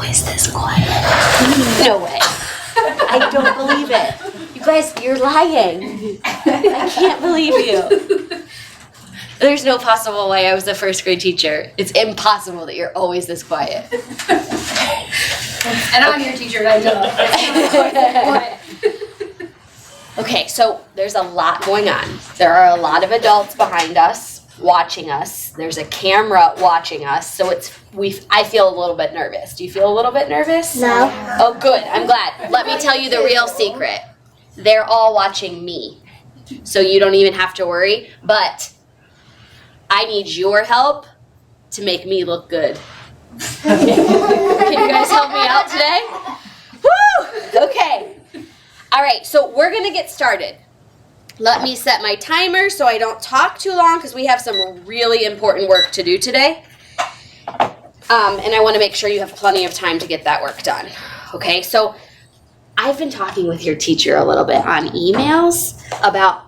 always this quiet. No way. I don't believe it. You guys, you're lying. I can't believe you. There's no possible way I was a first grade teacher. It's impossible that you're always this quiet. And I'm your teacher, I know. Okay, so there's a lot going on. There are a lot of adults behind us, watching us. There's a camera watching us, so I feel a little bit nervous. Do you feel a little bit nervous? No. Oh, good. I'm glad. Let me tell you the real secret. They're all watching me, so you don't even have to worry. But I need your help to make me look good. Can you guys help me out today? Woo! Okay. All right, so we're going to get started. Let me set my timer so I don't talk too long because we have some really important work to do today. And I want to make sure you have plenty of time to get that work done. Okay, so I've been talking with your teacher a little bit on emails about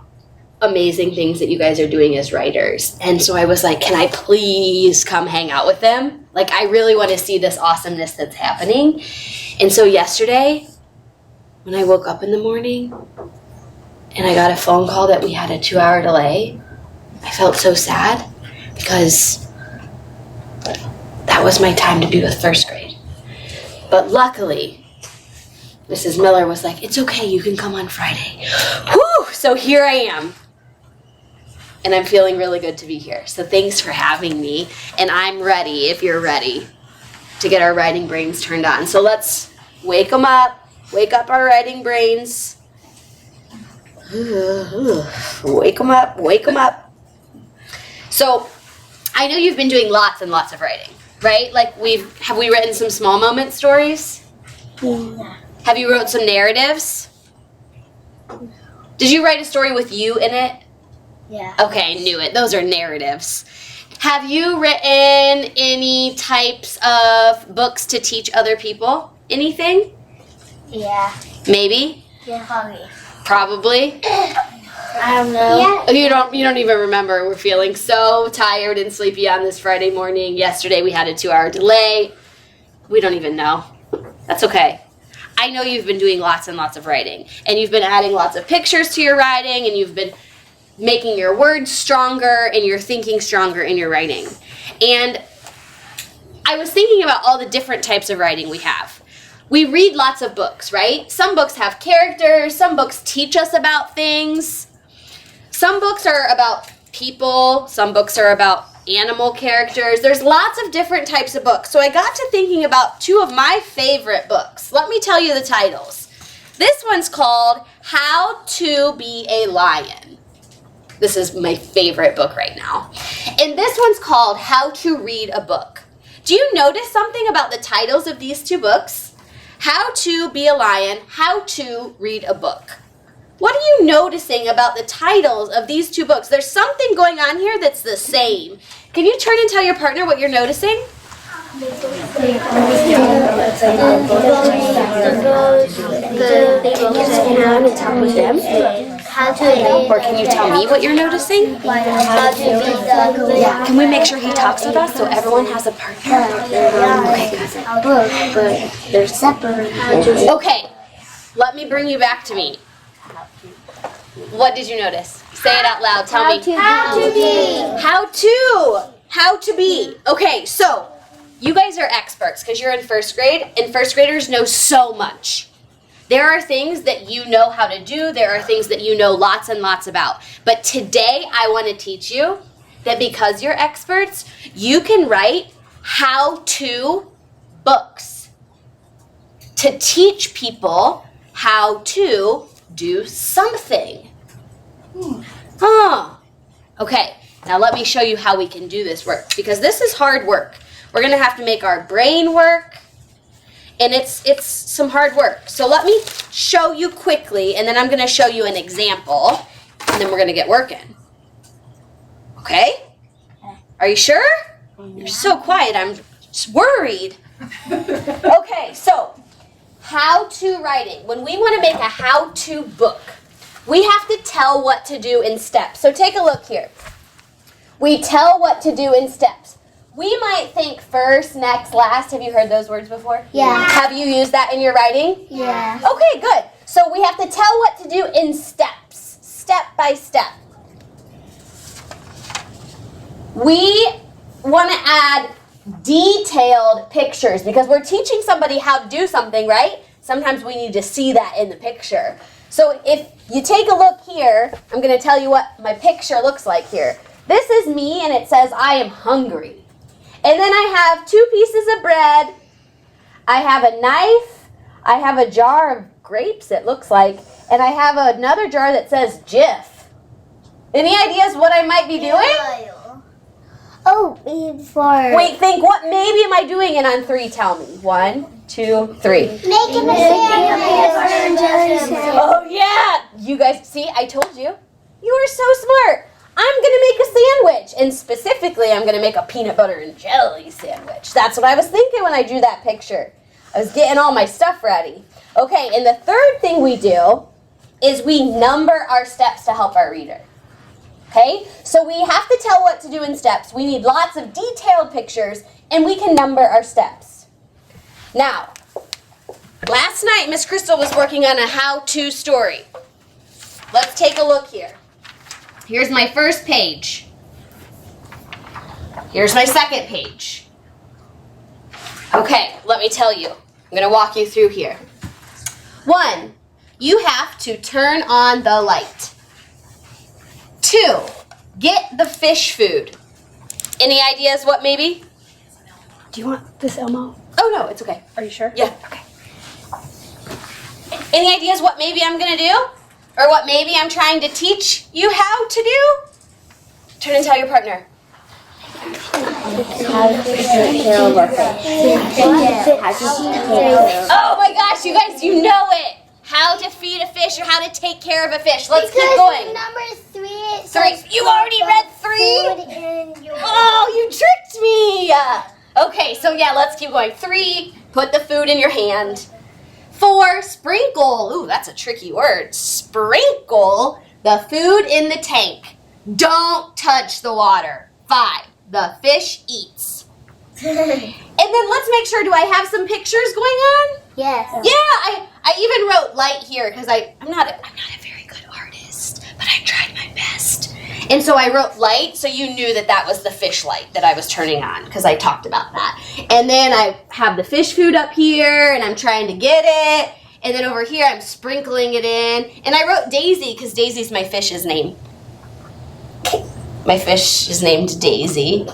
amazing things that you guys are doing as writers. And so I was like, can I please come hang out with them? Like, I really want to see this awesomeness that's happening. And so yesterday, when I woke up in the morning and I got a phone call that we had a 2-hour delay, I felt so sad because that was my time to be with first grade. But luckily, Mrs. Miller was like, it's okay, you can come on Friday. Whew! So here I am. And I'm feeling really good to be here. So thanks for having me. And I'm ready, if you're ready, to get our writing brains turned on. So let's wake them up. Wake up our writing brains. Wake them up, wake them up. So, I know you've been doing lots and lots of writing, right? Like, have we written some small moment stories? Yeah. Have you wrote some narratives? Did you write a story with you in it? Yeah. Okay, knew it. Those are narratives. Have you written any types of books to teach other people? Anything? Yeah. Maybe? Yeah. Probably. I don't know. Yeah. Oh, you don't even remember. We're feeling so tired and sleepy on this Friday morning. Yesterday we had a 2-hour delay. We don't even know. That's okay. I know you've been doing lots and lots of writing, and you've been adding lots of pictures to your writing, and you've been making your words stronger and your thinking stronger in your writing. And I was thinking about all the different types of writing we have. We read lots of books, right? Some books have characters, some books teach us about things. Some books are about people, some books are about animal characters. There's lots of different types of books. So I got to thinking about 2 of my favorite books. Let me tell you the titles. This one's called How to Be a Lion. This is my favorite book right now. And this one's called How to Read a Book. Do you notice something about the titles of these 2 books? How to Be a Lion, How to Read a Book. What are you noticing about the titles of these 2 books? There's something going on here that's the same. Can you turn and tell your partner what you're noticing? Or can you tell me what you're noticing? Yeah. Can we make sure he talks with us so everyone has a partner? Okay, good. They're separate. Okay, let me bring you back to me. What did you notice? Say it out loud. Tell me. How to be. How to be. Okay, so you guys are experts because you're in first grade, and first graders know so much. There are things that you know how to do. There are things that you know lots and lots about. But today I want to teach you that because you're experts, you can write how-to books to teach people how to do something. Okay, now let me show you how we can do this work, because this is hard work. We're going to have to make our brain work, and it's some hard work. So let me show you quickly, and then I'm going to show you an example, and then we're going to get working. Okay? Are you sure? You're so quiet, I'm just worried. Okay, so how-to writing. When we want to make a how-to book, we have to tell what to do in steps. So take a look here. We tell what to do in steps. We might think first, next, last. Have you heard those words before? Yeah. Have you used that in your writing? Yeah. Okay, good. So we have to tell what to do in steps, step by step. We want to add detailed pictures because we're teaching somebody how to do something, right? Sometimes we need to see that in the picture. So if you take a look here, I'm going to tell you what my picture looks like here. This is me and it says I am hungry. And then I have 2 pieces of bread. I have a knife. I have a jar of grapes, it looks like. And I have another jar that says Jif. Any ideas what I might be doing? Oh, before. Wait, think, what maybe am I doing? And on 3, tell me. 1, 2, 3. Making a sandwich. Oh, yeah. You guys, see, I told you. You are so smart. I'm going to make a sandwich. And specifically, I'm going to make a peanut butter and jelly sandwich. That's what I was thinking when I drew that picture. I was getting all my stuff ready. Okay, and the third thing we do is we number our steps to help our reader. Okay, so we have to tell what to do in steps. We need lots of detailed pictures, and we can number our steps. Now, last night, Miss Crystal was working on a how-to story. Let's take a look here. Here's my first page. Here's my second page. Okay, let me tell you. I'm going to walk you through here. 1, you have to turn on the light. 2, get the fish food. Any ideas what maybe? Do you want this, Elmo? Oh, no, it's okay. Are you sure? Yeah, okay. Any ideas what maybe I'm going to do? Or what maybe I'm trying to teach you how to do? Turn and tell your partner. Oh my gosh, you guys, you know it. How to feed a fish or how to take care of a fish. Let's keep going. Number 3. 3. You already read 3? Oh, you tricked me. Okay, so yeah, let's keep going. 3, put the food in your hand. 4, sprinkle. Ooh, that's a tricky word. Sprinkle the food in the tank. Don't touch the water. 5, the fish eats. And then let's make sure, do I have some pictures going on? Yes. Yeah, I even wrote light here because I'm not a very good artist, but I tried my best. And so I wrote light, so you knew that that was the fish light that I was turning on because I talked about that. And then I have the fish food up here, and I'm trying to get it. And then over here, I'm sprinkling it in. And I wrote Daisy because Daisy's my fish's name. My fish is named Daisy.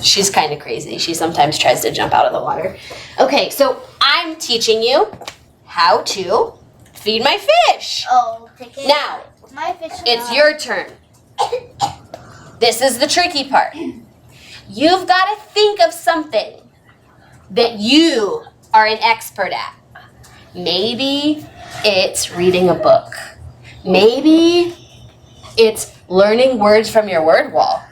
She's kind of crazy. She sometimes tries to jump out of the water. Okay, so I'm teaching you how to feed my fish. Oh, okay. Now, My fish. it's your turn. This is the tricky part. You've got to think of something that you are an expert at. Maybe it's reading a book. Maybe it's learning words from your word wall.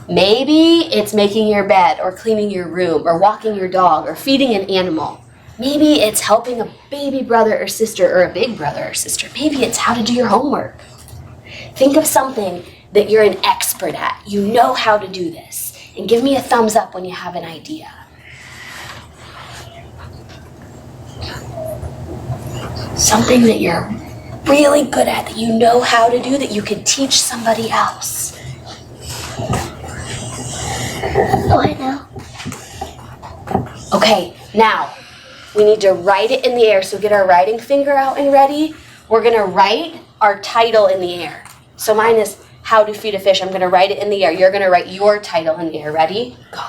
Maybe it's making your bed or cleaning your room or walking your dog or feeding an animal. Maybe it's helping a baby brother or sister or a big brother or sister. Maybe it's how to do your homework. Think of something that you're an expert at. You know how to do this. And give me a thumbs up when you have an idea. Something that you're really good at, that you know how to do, that you can teach somebody else. Oh, I know. Okay, now we need to write it in the air. So get our writing finger out and ready. We're going to write our title in the air. So mine is How to Feed a Fish. I'm going to write it in the air. You're going to write your title in the air. Ready? Go.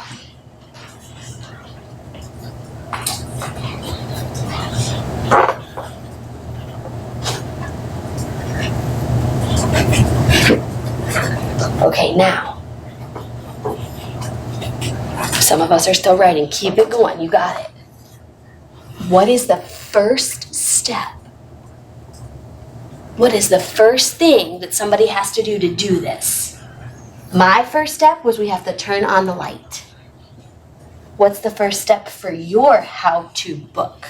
Okay, now. Some of us are still writing. Keep it going. You got it. What is the first step? What is the first thing that somebody has to do this? My first step was we have to turn on the light. What's the first step for your how-to book?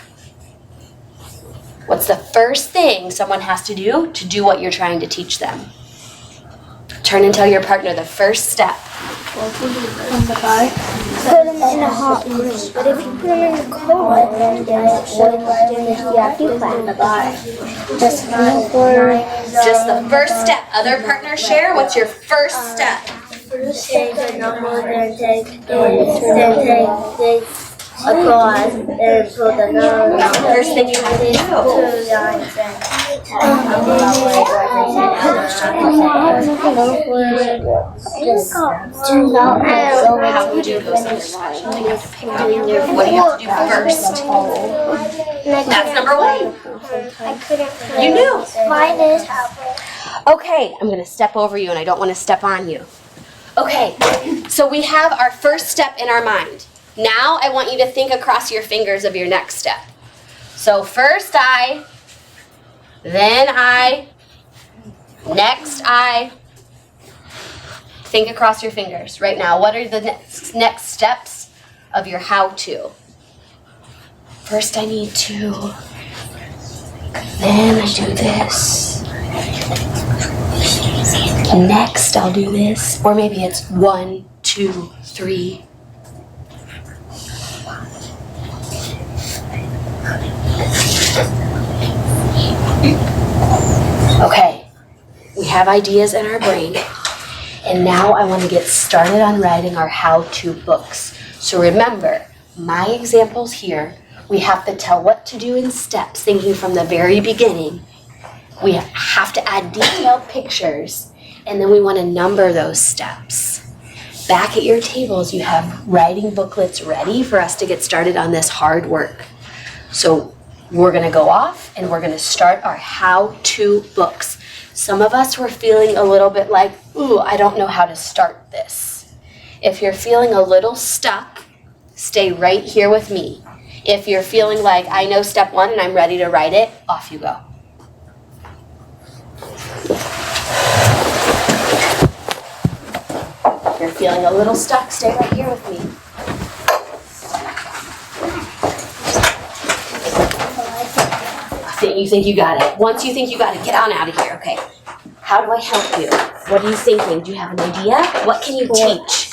What's the first thing someone has to do what you're trying to teach them? Turn and tell your partner the first step. Put them in a hot room. But if you put them in a cold room, then you have to climb the bar. Just the first step. Other partners share. What's your first step? take a number, then take across, and put another number. First thing you have to do. 2 lines How would you go something? What do you have to do first? That's number 1. I couldn't. You knew. Mine is. Okay, I'm going to step over you and I don't want to step on you. Okay, so we have our first step in our mind. Now I want you to think across your fingers of your next step. So first I, then I, next I. Think across your fingers right now. What are the next steps of your how-to? First I need to, then I do this. Next I'll do this. Or maybe it's 1, 2, 3. Okay, we have ideas in our brain. And now I want to get started on writing our how-to books. So remember, my examples here, we have to tell what to do in steps, thinking from the very beginning. We have to add detailed pictures, and then we want to number those steps. Back at your tables, you have writing booklets ready for us to get started on this hard work. So we're going to go off and we're going to start our how-to books. Some of us were feeling a little bit like, ooh, I don't know how to start this. If you're feeling a little stuck, stay right here with me. If you're feeling like, I know step 1 and I'm ready to write it, off you go. If you're feeling a little stuck, stay right here with me. You think you got it. Once you think you got it, get on out of here. Okay. How do I help you? What are you thinking? Do you have an idea? What can you teach?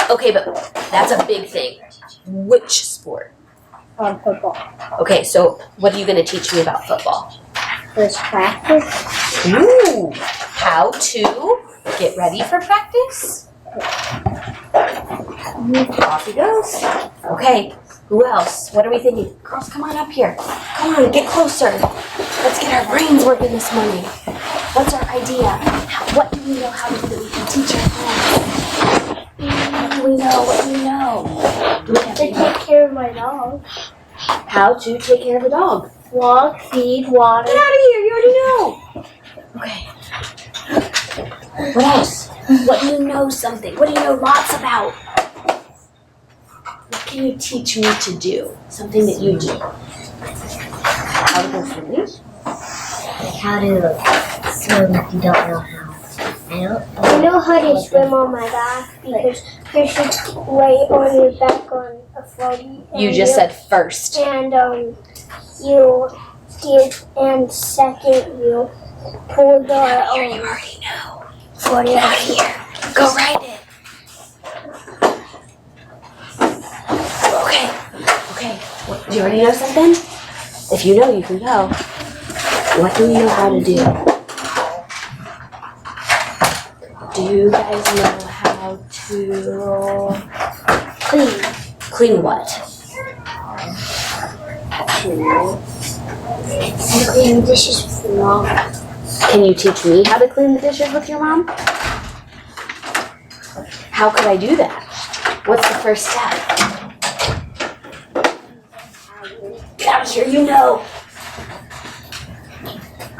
Okay, but that's a big thing. Which sport? Football. Okay, so what are you going to teach me about football? First practice. Ooh, how to get ready for practice? Off he goes. Okay, who else? What are we thinking? Girls, come on up here. Come on, get closer. Let's get our brains working this morning. What's our idea? What do we know how to do that we can teach our friends? What do we know? What do we know? Do we have To take care of my dog. how to take care of a dog? Walk, feed, water. Get out of here, you already know. Okay. What else? What do you know something? What do you know lots about? What can you teach me to do? Something that you do. How to go swimming? Like how to swim if you don't know how. I know how to swim on my back because you should lay on your back on a floaty. You just said first. And you give, and second you pull the You already know. floaty Get out of here. Go write it. Okay. What, do you already know something? If you know, you can go. What do you know how to do? Do you guys know how to clean. clean what? Clean dishes with your mom. Can you teach me how to clean the dishes with your mom? How could I do that? What's the first step? Get out of here, you know.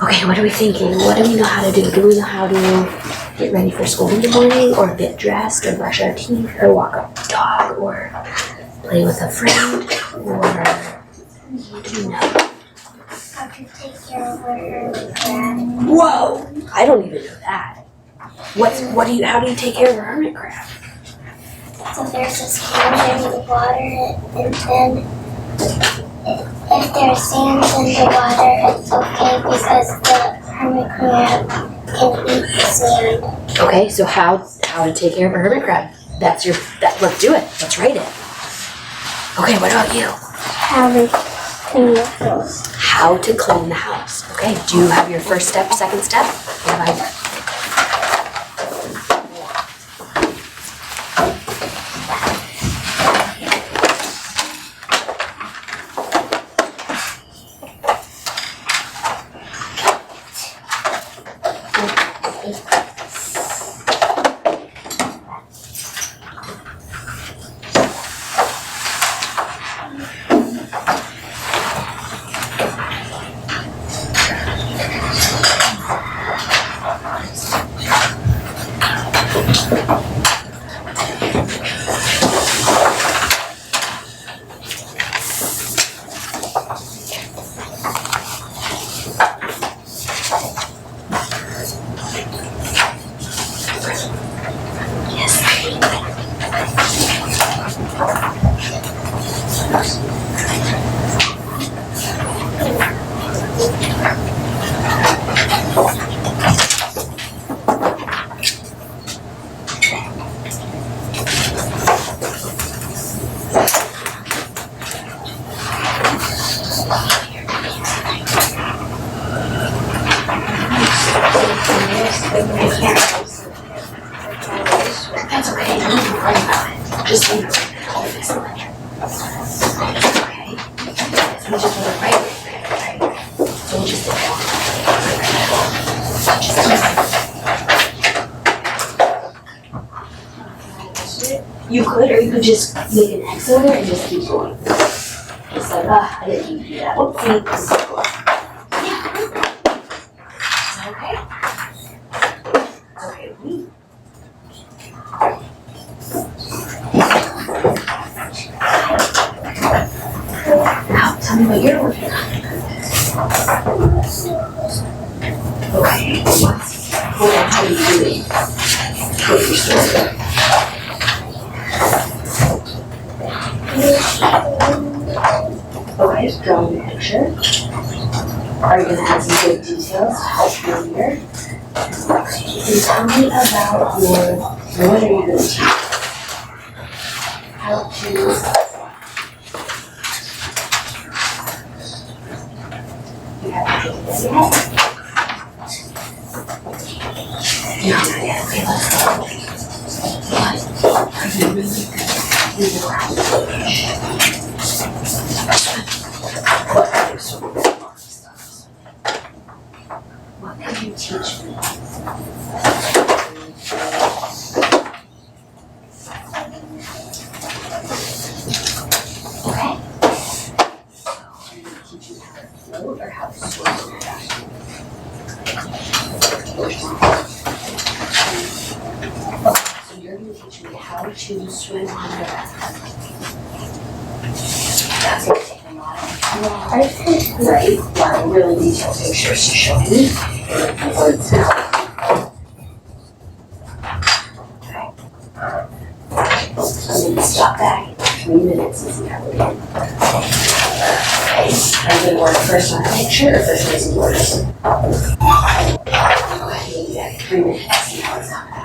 Okay, what are we thinking? What do we know how to do? Do we know how to get ready for school in the morning, or get dressed, or brush our teeth, or walk a dog, or play with a friend, or what do you know? How to take care of her. Whoa! I don't even know that. How do you take care of a hermit crab? So there's a sand in the water, and then if there's sand in the water, it's okay because the hermit crab can eat the sand. Okay, so how to take care of a hermit crab? Let's do it. Let's write it. Okay, what about you? How to clean the house. How to clean the house. Okay, do you have your first step, second step? What have I? That's okay. Don't even worry about it. Just leave it. I'll fix it later. Okay. So we just want to write. So we'll just do it. You could, or you could just make an X over it and just keep going. It's like, I didn't need to do that. Whoopsie. Yeah. Is that okay? It's okay with me. Now, tell me what you're working on. Okay, hold on, how are you doing? What's your story? Okay, drawing the picture. Are you going to add some good details to help you here? And tell me about what are you going to teach? How to you haven't taken this yet? No, not yet. Okay, let's go. What are you really good at? What other sort of stuff? What can you teach me? Okay. So, I'm going to teach you how to float or how to swim in your dive. So you're going to teach me how to swim on your back. That's going to take a lot of right? A lot of really detailed pictures to show me. Words now. Okay. I'm going to stop that. 3 minutes is the hour. Okay. Are you going to work first on a picture or first on some words? Okay, you got 3 minutes. See how it's not going.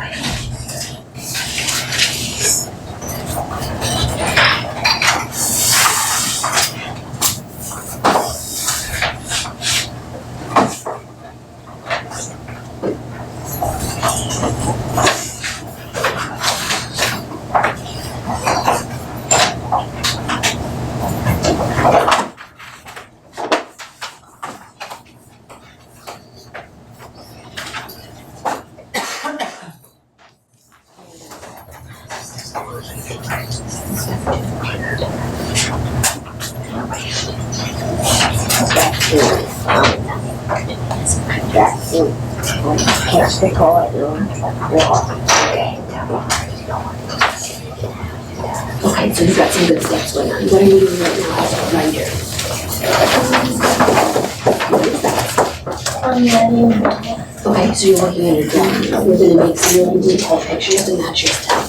Okay, so you've got some good steps going on. What are you doing right now as a reminder? What is that? Okay, so you're working on your drawing. You're going to make some really detailed pictures to match your steps.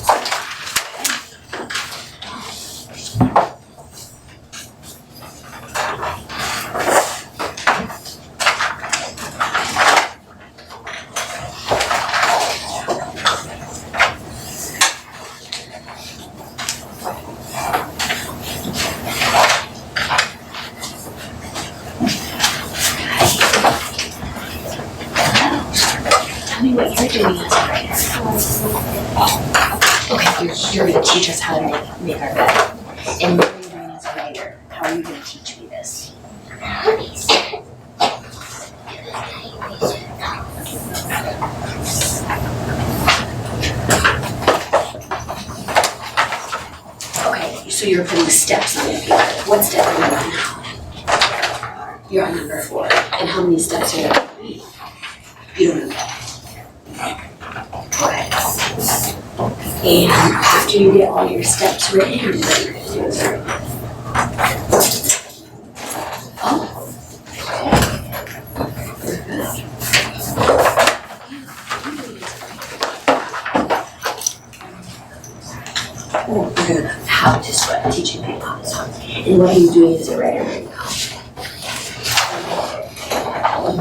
doing as a writer? Okay, you're going to teach us how to make our bed. And what are you doing as a writer? How are you going to teach me this? Okay, so you're putting steps on your paper. What step are you on now? You're on number 4. And how many steps are there? You don't know. Okay. And after you get all your steps written, what are you going to do is write. Oh. We're going to how to sweat, teaching people how to sweat. And what are you doing as a writer right now?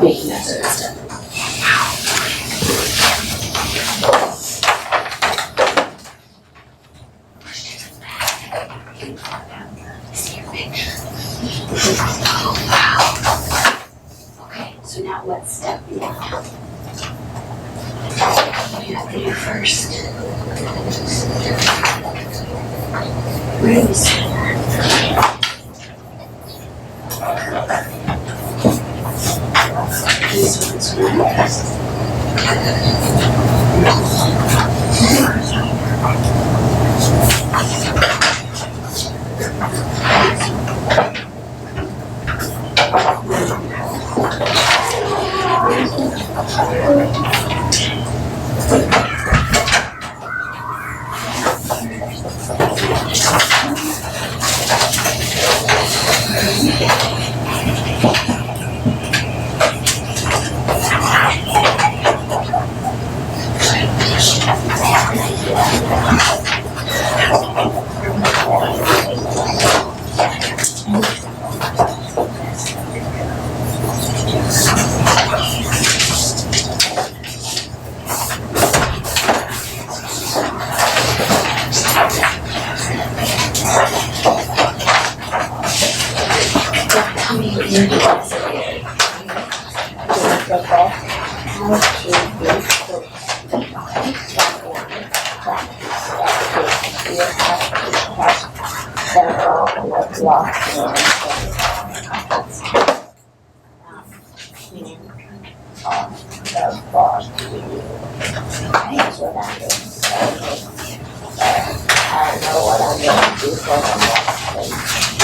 Making that sort of stuff. Oh, wow. Okay, so now what step do you have? What do you have to do first? Where do we see that? This one's nice.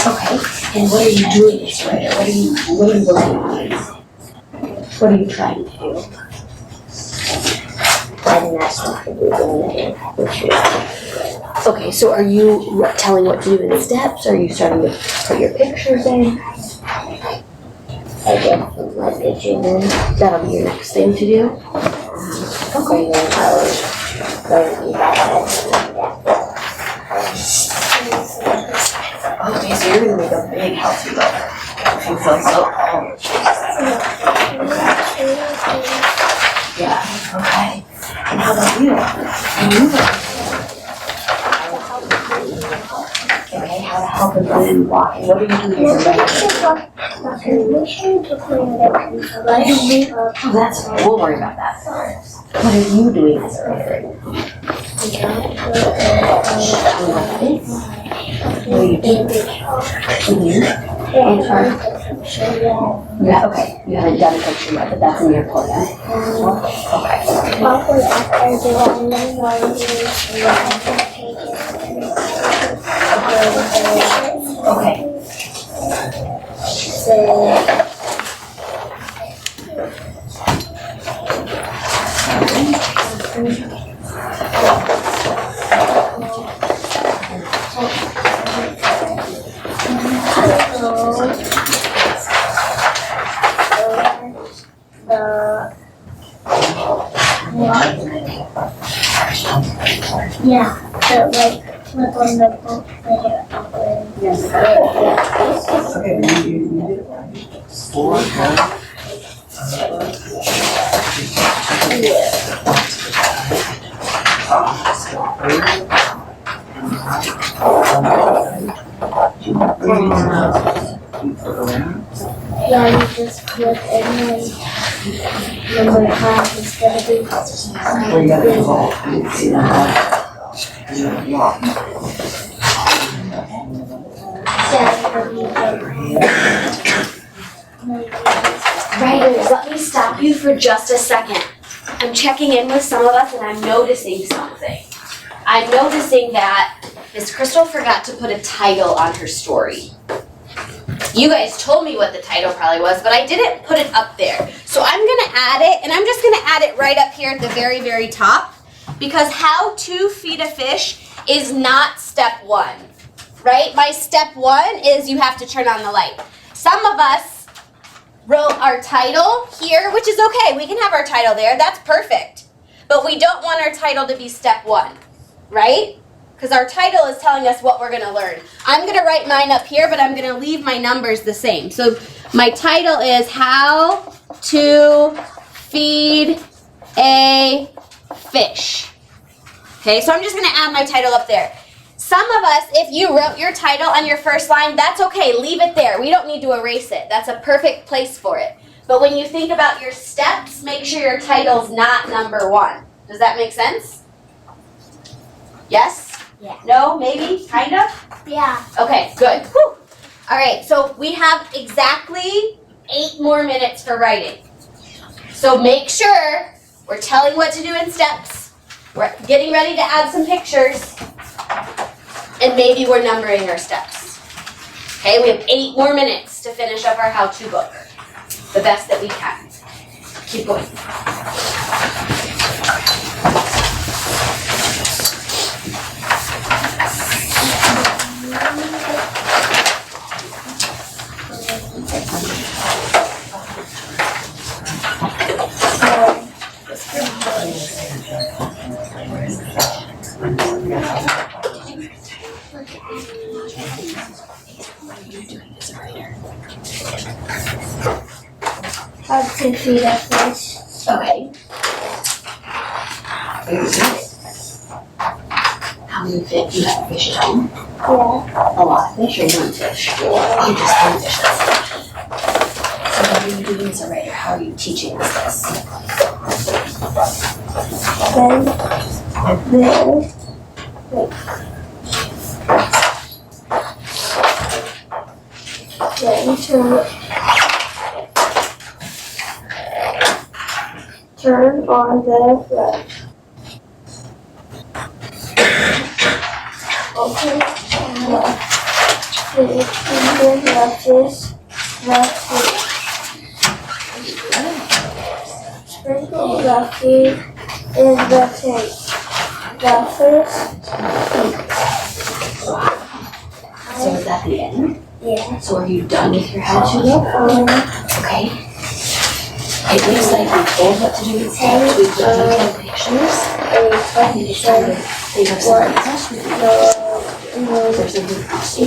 Okay, and what are you doing as a writer? What are you working on? What are you trying to do? Writing that stuff to do Okay, so are you telling what to do in the steps? Are you starting to put your pictures in? I guess put my pictures in. That'll be your next thing to do? Okay, then I was going to do that. Okay, so you're gonna make a big healthy look. You feel so calm. Yeah, okay. And how about you? And you okay, how to help him when walking. What are you doing as a writer? Oh, that's fine. We'll worry about that. What are you doing as a writer? What are you doing? Yeah, okay. You haven't done a picture yet, but that's in your plan. Okay. Okay. Yeah, but like flip on the book later. Yeah, you just flip and then number 5 is gonna be Writers, let me stop you for just a second. I'm checking in with some of us and I'm noticing something. I'm noticing that Miss Crystal forgot to put a title on her story. You guys told me what the title probably was, but I didn't put it up there. So I'm gonna add it, and I'm just gonna add it right up here at the very, very top, because how to feed a fish is not step one, right? My step one is you have to turn on the light. Some of us wrote our title here, which is okay. We can have our title there. That's perfect. But we don't want our title to be step one, right? Because our title is telling us what we're going to learn. I'm going to write mine up here, but I'm going to leave my numbers the same. So my title is How to Feed a Fish. Okay, so I'm just going to add my title up there. Some of us, if you wrote your title on your first line, that's okay. Leave it there. We don't need to erase it. That's a perfect place for it. But when you think about your steps, make sure your title's not number one. Does that make sense? Yes? Yeah. No? Maybe? Kind of? Yeah. Okay, good. Whew. All right, so we have exactly 8 more minutes for writing. So make sure we're telling what to do in steps. We're getting ready to add some pictures. And maybe we're numbering our steps. Okay, we have 8 more minutes to finish up our how-to book. The best that we can. Keep going. How to feed a fish. Okay. How many fish do you have fish at home? Yeah. A lot of fish or one fish? Oh, just one fish, that's it. So what are you doing as a writer? How are you teaching us this? Turn on the flash. Open the latches. Sprinkle the feed in the tank. The fish. So is that the end? Yeah. So are you done with your how-to book? Okay. It looks like we told what to do with steps, we put detailed pictures, and you just try to think of something else we can do. There's a good question.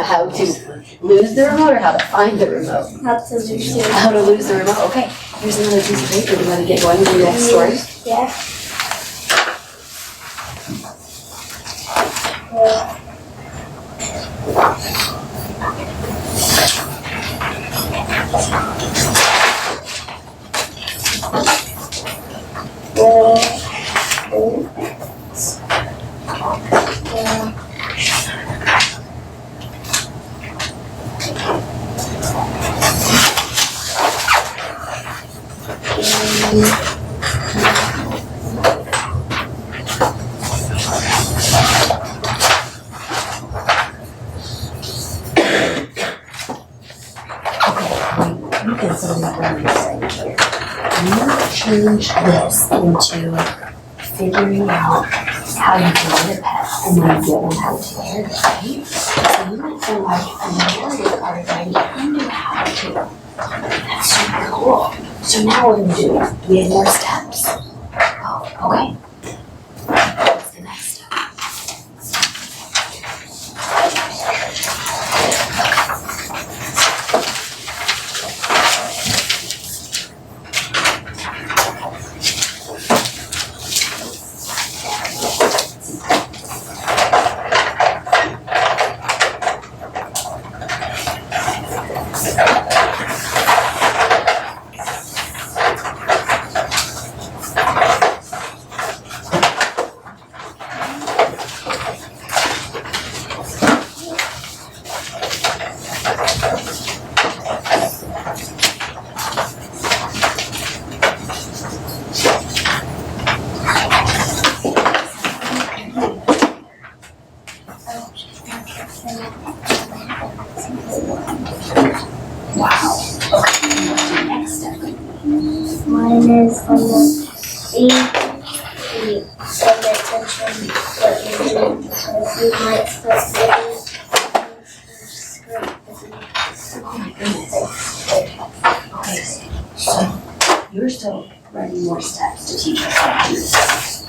How to lose the remote or how to find the remote? How to lose the remote. Okay, here's another piece of paper. Do you want to get going with your next story? Yeah. Change this into figuring out how you can get a pet and then get one how to wear it, right? So you went through like a narrative article and you knew how to. That's super cool. So now what do we do? Do we have more steps? Oh, okay. What's the next step? Mine is on the C. Pay attention what you're doing because you might start getting Oh my goodness. Okay, so you're still writing more steps to teach us how to do this.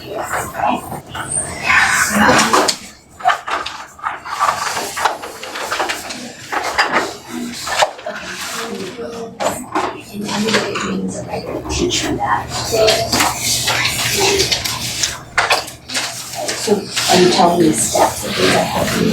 And everybody means a regular teacher that. So are you telling me steps of things I have to do?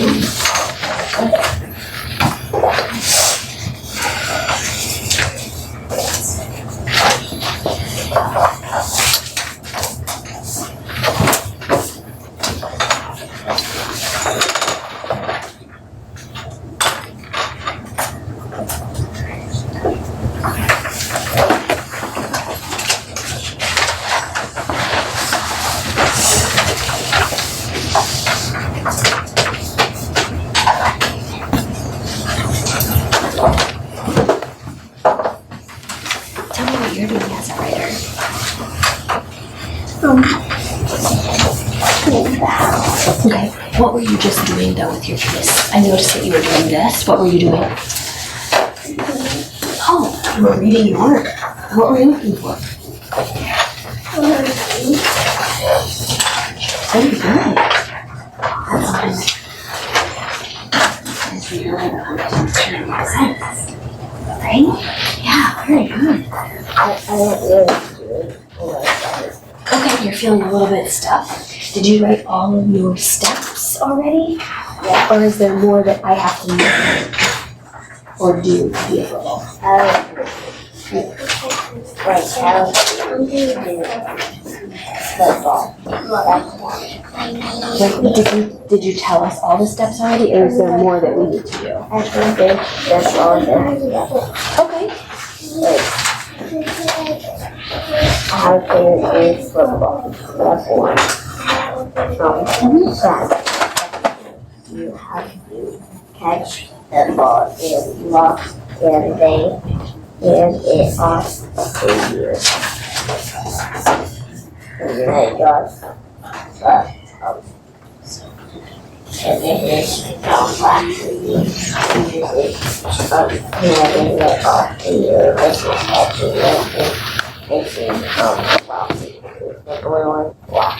Tell me what you're doing as a writer. Okay, what were you just doing though with your kiss? I noticed that you were doing this. What were you doing? Oh, you were reading your work. What were you looking for? Very good. That's awesome. Right? Yeah, very good. I don't really do it. Okay, you're feeling a little bit stuck. Did you write all of your steps already? Yeah. Or is there more that I have to do? Or do to be able? Like how to do football. Did you tell us all the steps already, or is there more that we need to do? I think that's all there. Okay. How to do football. That's one. You have to catch the ball and lock and they hand it off to you. And then you got and then it's down back to you. Handing it off to you. This is catching it and taking the ball. The blue and black.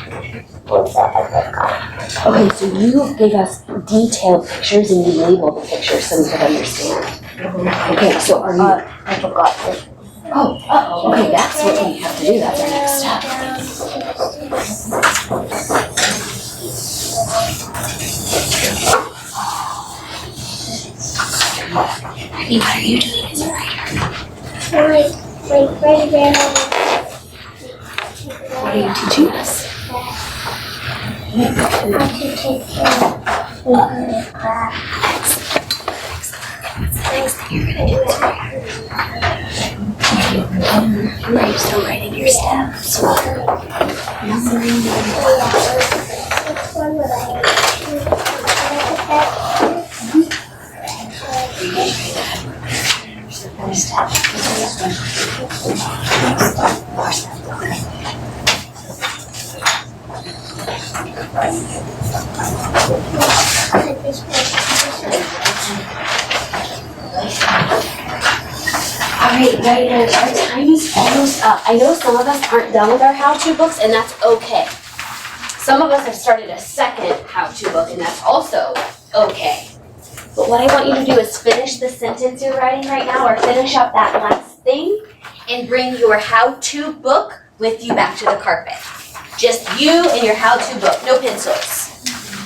What's that other color? Okay, so you gave us detailed pictures and you labeled the pictures so we could understand. Okay, so are you? I forgot this. Oh, okay, that's what we have to do. That's our next step. What are you doing as a writer? Like right there. What are you teaching us? How to take care of the class. What's the next thing you're gonna do as a writer? Are you still writing your steps? Numbering them? Alright, writers, our time is almost up. I know some of us aren't done with our how-to books, and that's okay. Some of us have started a second how-to book, and that's also okay. But what I want you to do is finish the sentence you're writing right now, or finish up that last thing, and bring your how-to book with you back to the carpet. Just you and your how-to book, no pencils.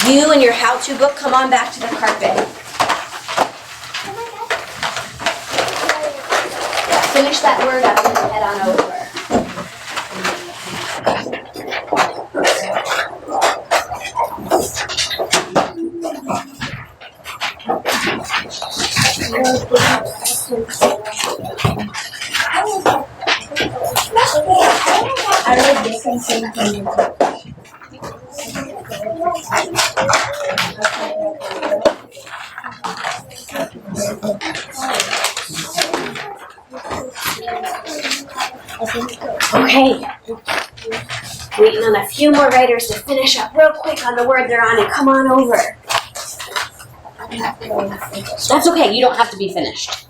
You and your how-to book, come on back to the carpet. finish that word up and head on over. I read this and same thing. Okay. Waiting on a few more writers to finish up real quick on the word they're on and come on over. That's okay, you don't have to be finished.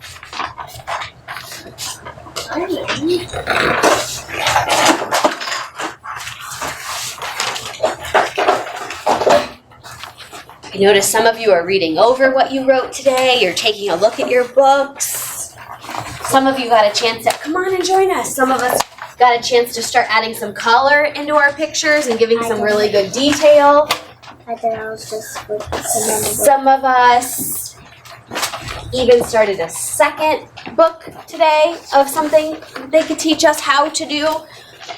I notice some of you are reading over what you wrote today. You're taking a look at your books. Some of you got a chance to come on and join us. Some of us got a chance to start adding some color into our pictures and giving some really good detail. I thought I was just Some of us even started a second book today of something they could teach us how to do.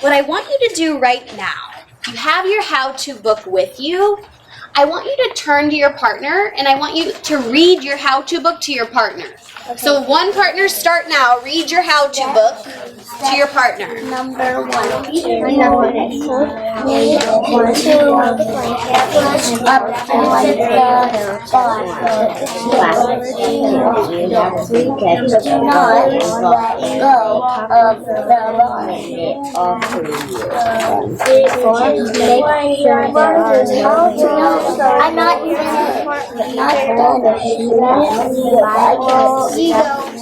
What I want you to do right now, you have your how-to book with you. I want you to turn to your partner and I want you to read your how-to book to your partner. Okay. So one partner, start now. Read your how-to book to your partner. Number 1. Number 2. Push up to the bottom. Do not let go of the bottom. Make sure there are no. I'm not done.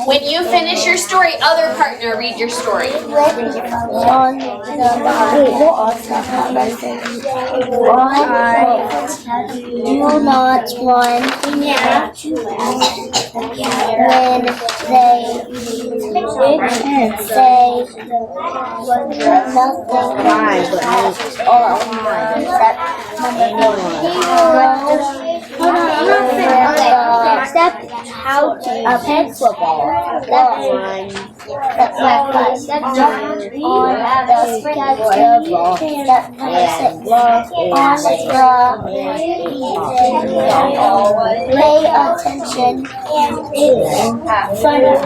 When you finish your story, other partner, read your story. Do not want when they say Step how to a pencil ball. That's my class. Step on the ball. Step pay attention. So here's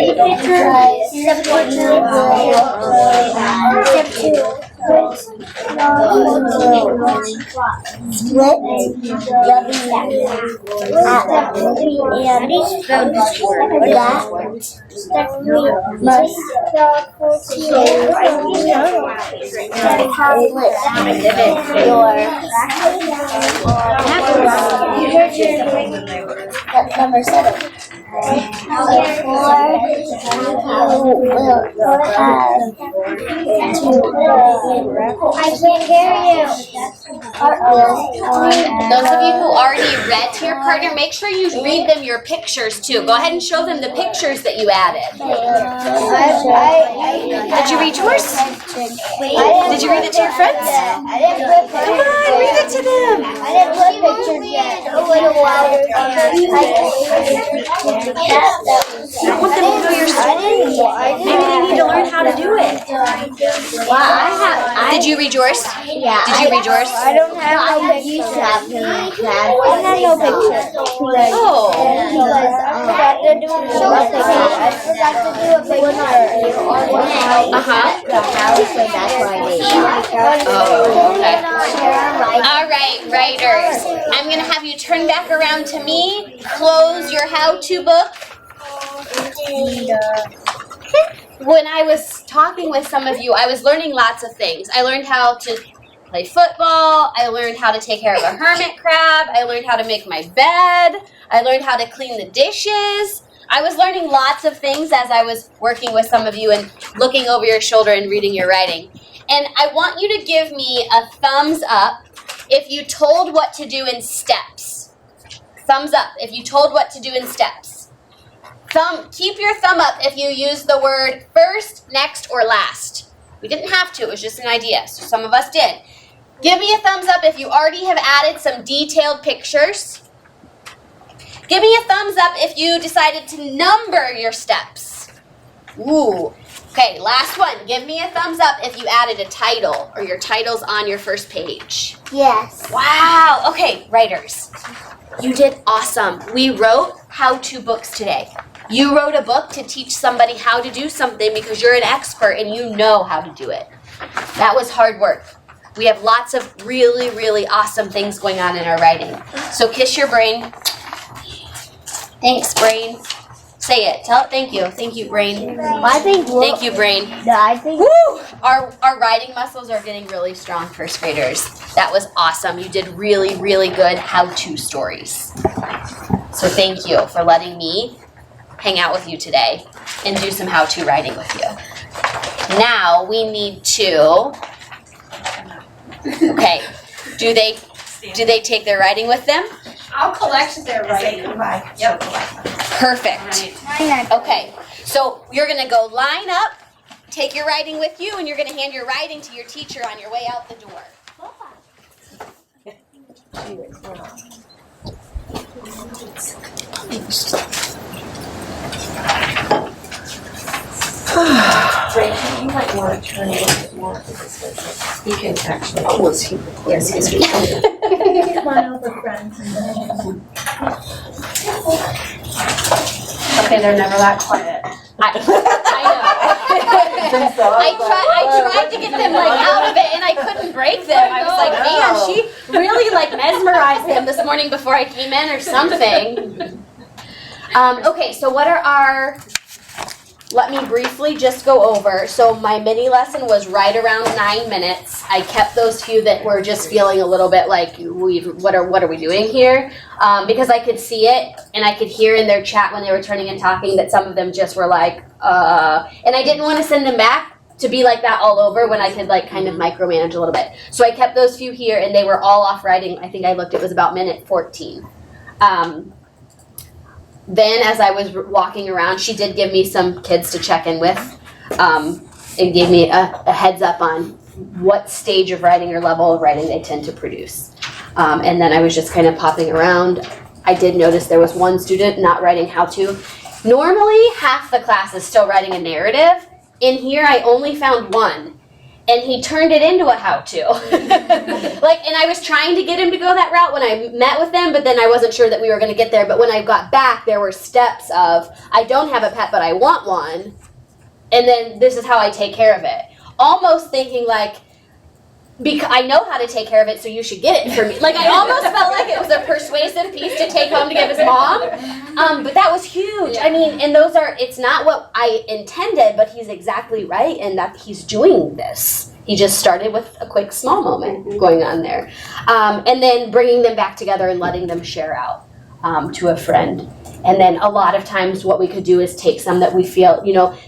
the picture. Split number 7. I can't hear you. Those of you who already read to your partner, make sure you read them your pictures too. Go ahead and show them the pictures that you added. Did you read yours? Did you read it to your friends? Come on, read it to them. I didn't put pictures yet. A little while. You don't want them to know your story. Maybe they need to learn how to do it. Did you read yours? Yeah. Did you read yours? I don't have no pictures. I have no pictures. Oh. Because I forgot to do a picture. So that's why I did. Oh, okay. All right, writers. I'm going to have you turn back around to me. Close your how-to book. When I was talking with some of you, I was learning lots of things. I learned how to play football. I learned how to take care of a hermit crab. I learned how to make my bed. I learned how to clean the dishes. I was learning lots of things as I was working with some of you and looking over your shoulder and reading your writing. And I want you to give me a thumbs up if you told what to do in steps. Thumbs up if you told what to do in steps. Keep your thumb up if you use the word first, next, or last. We didn't have to, it was just an idea, so some of us did. Give me a thumbs up if you already have added some detailed pictures. Give me a thumbs up if you decided to number your steps. Ooh. Okay, last one. Give me a thumbs up if you added a title or your title's on your first page. Yes. Wow. Okay, writers. You did awesome. We wrote how-to books today. You wrote a book to teach somebody how to do something because you're an expert and you know how to do it. That was hard work. We have lots of really, really awesome things going on in our writing. So kiss your brain. Thanks, brain. Say it. Tell it thank you. Thank you, brain. I think. Thank you, brain. I think. Woo! Our writing muscles are getting really strong, first graders. That was awesome. You did really, really good how-to stories. So thank you for letting me hang out with you today and do some how-to writing with you. Now we need to. Okay. Do they take their writing with them? I'll collect their writing. Yep. Perfect. Okay, so you're gonna go line up, take your writing with you, and you're gonna hand your writing to your teacher on your way out the door. You might want to turn it a bit more to this way. You can actually. Oh, was he? Yes, he's. Come on over, friends. Okay, they're never that quiet. I tried to get them like out of it, and I couldn't break them. I was like, man, she really like mesmerized them this morning before I came in or something. Okay, so what are our? Let me briefly just go over. So my mini lesson was right around 9 minutes. I kept those few that were just feeling a little bit like, what are we doing here? Because I could see it, and I could hear in their chat when they were turning and talking that some of them just were like, and I didn't want to send them back to be like that all over when I could like kind of micromanage a little bit. So I kept those few here, and they were all off writing. I think I looked, it was about minute 14. Then as I was walking around, she did give me some kids to check in with and gave me a heads up on what stage of writing or level of writing they tend to produce. And then I was just kind of popping around. I did notice there was one student not writing how-to. Normally, half the class is still writing a narrative. In here, I only found one. And he turned it into a how-to. And I was trying to get him to go that route when I met with them, but then I wasn't sure that we were going to get there. But when I got back, there were steps of, I don't have a pet, but I want one. And then this is how I take care of it. Almost thinking like, because I know how to take care of it, so you should get it for me. Like I almost felt like it was a persuasive piece to take home to give his mom. But that was huge. I mean, and it's not what I intended, but he's exactly right in that he's doing this. He just started with a quick small moment going on there. And then bringing them back together and letting them share out to a friend. And then a lot of times what we could do is take some that we feel,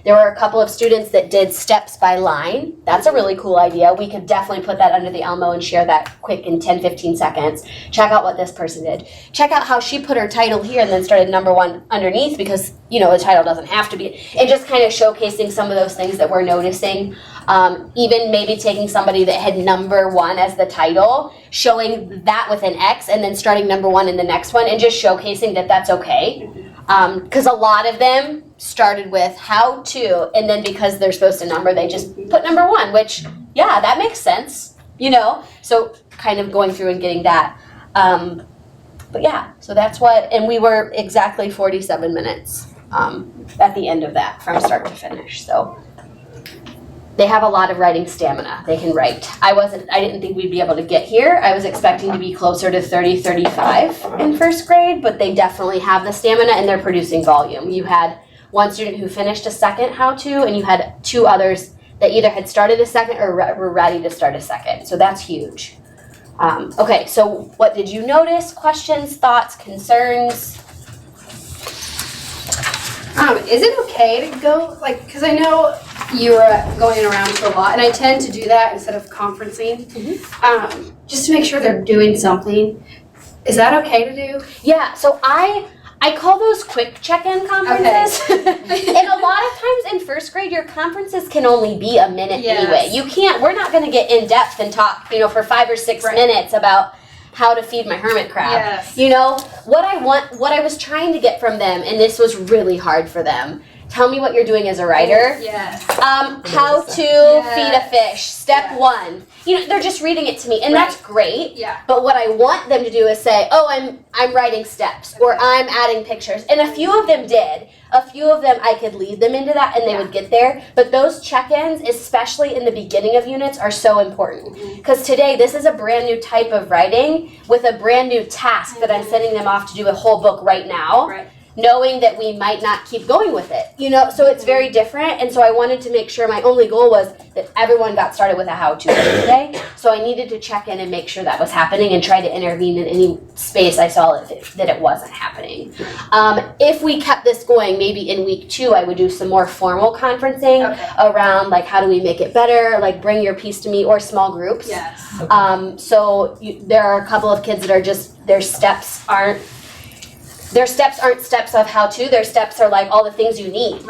there were a couple of students that did steps by line. That's a really cool idea. We could definitely put that under the Elmo and share that quick in 10, 15 seconds. Check out what this person did. Check out how she put her title here and then started number 1 underneath because, the title doesn't have to be. And just kind of showcasing some of those things that we're noticing. Even maybe taking somebody that had number 1 as the title, showing that with an X, and then starting number 1 in the next one, and just showcasing that that's okay. Because a lot of them started with how to, and then because they're supposed to number, they just put number 1, which, yeah, that makes sense, So kind of going through and getting that. But yeah, so that's and we were exactly 47 minutes at the end of that from start to finish, so. They have a lot of writing stamina. They can write. I didn't think we'd be able to get here. I was expecting to be closer to 30, 35 in first grade, but they definitely have the stamina and they're producing volume. You had one student who finished a second how-to, and you had 2 others that either had started a second or were ready to start a second. So that's huge. Okay, so what did you notice? Questions, thoughts, concerns? Is it okay to go, because I know you were going around to a lot, and I tend to do that instead of conferencing, just to make sure they're doing something. Is that okay to do? Yeah, so I I call those quick check-in conferences. And a lot of times in first grade, your conferences can only be a minute anyway. We're not going to get in depth and talk, for 5 or 6 minutes about how to feed my hermit crab. What I was trying to get from them, and this was really hard for them. Tell me what you're doing as a writer. How to feed a fish. Step 1. They're just reading it to me, and that's great. But what I want them to do is say, "Oh, I'm writing steps," or "I'm adding pictures." And a few of them did. A few of them I could lead them into that, and they would get there. But those check-ins, especially in the beginning of units, are so important. Because today, this is a brand new type of writing with a brand new task that I'm sending them off to do a whole book right now. Knowing that we might not keep going with it, so it's very different. And so I wanted to make sure, my only goal was that everyone got started with a how-to today. So I needed to check in and make sure that was happening and try to intervene in any space I saw that it wasn't happening. If we kept this going, maybe in week 2, I would do some more formal conferencing around like, how do we make it better? Like, bring your piece to me, or small groups. So there are a couple of kids that are just, their steps aren't steps of how to. Their steps are like all the things you need.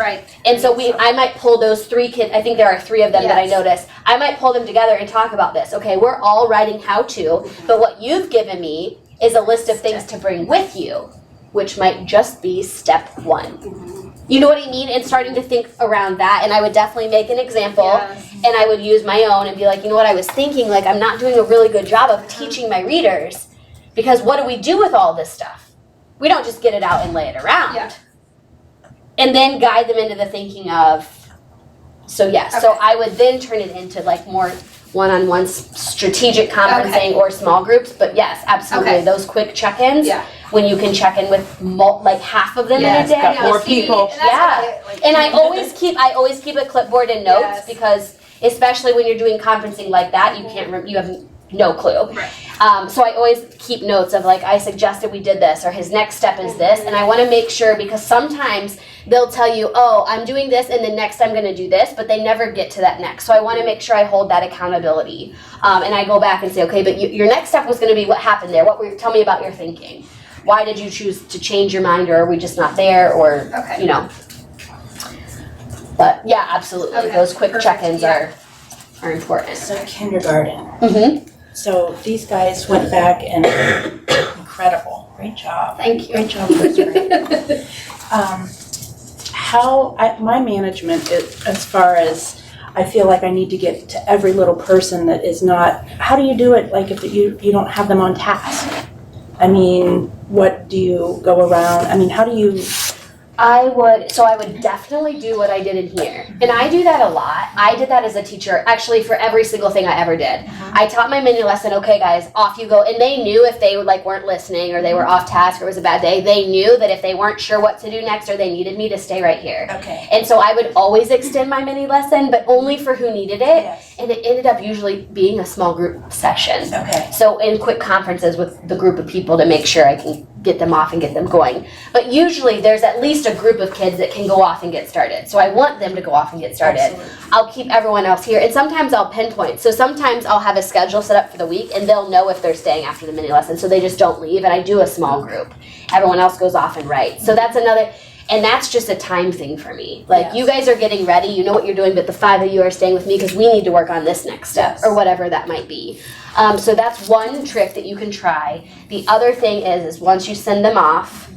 And so I might pull those 3 kids. I think there are 3 of them that I noticed. I might pull them together and talk about this. Okay, we're all writing how to, but what you've given me is a list of things to bring with you, which might just be step 1. You know what I mean? And starting to think around that. And I would definitely make an example, and I would use my own and be like, what I was thinking, like, I'm not doing a really good job of teaching my readers, because what do we do with all this stuff? We don't just get it out and lay it around. And then guide them into the thinking of, so I would then turn it into like more one-on-one strategic conferencing or small groups. But yes, absolutely, those quick check-ins, when you can check in with like half of them in a day. Got more people. And I always keep a clipboard and notes, because especially when you're doing conferencing like that, you have no clue. So I always keep notes of like, I suggested we did this, or his next step is this, and I want to make sure, because sometimes they'll tell you, oh, I'm doing this and then next I'm going to do this, but they never get to that next. So I want to make sure I hold that accountability. And I go back and say, okay, but your next step was going to be what happened there. Tell me about your thinking. Why did you choose to change your mind, or are we just not there, or, But yeah, absolutely. Those quick check-ins are important. So kindergarten. So these guys went back and incredible. Great job. Thank you. Great job, first grade. My management is, as far as I feel like I need to get to every little person that is not, how do you do it, like, if you don't have them on task? I mean, what do you go around? I mean, how do you... I would definitely do what I did in here. And I do that a lot. I did that as a teacher, actually, for every single thing I ever did. I taught my mini lesson, okay guys, off you go. And they knew if they weren't listening, or they were off task, or it was a bad day, they knew that if they weren't sure what to do next, or they needed me to stay right here. And so I would always extend my mini lesson, but only for who needed it. And it ended up usually being a small group session. So in quick conferences with the group of people, to make sure I can get them off and get them going. But usually there's at least a group of kids that can go off and get started. So I want them to go off and get started. Absolutely. I'll keep everyone else here. And sometimes I'll pinpoint. So sometimes I'll have a schedule set up for the week, and they'll know if they're staying after the mini lesson. So they just don't leave, and I do a small group. Everyone else goes off and writes. So that's another, and that's just a time thing for me. Like, you guys are getting ready, you know what you're doing, but the 5 of you are staying with me because we need to work on this next step, or whatever that might be. So that's one trick that you can try. The other thing is once you send them off,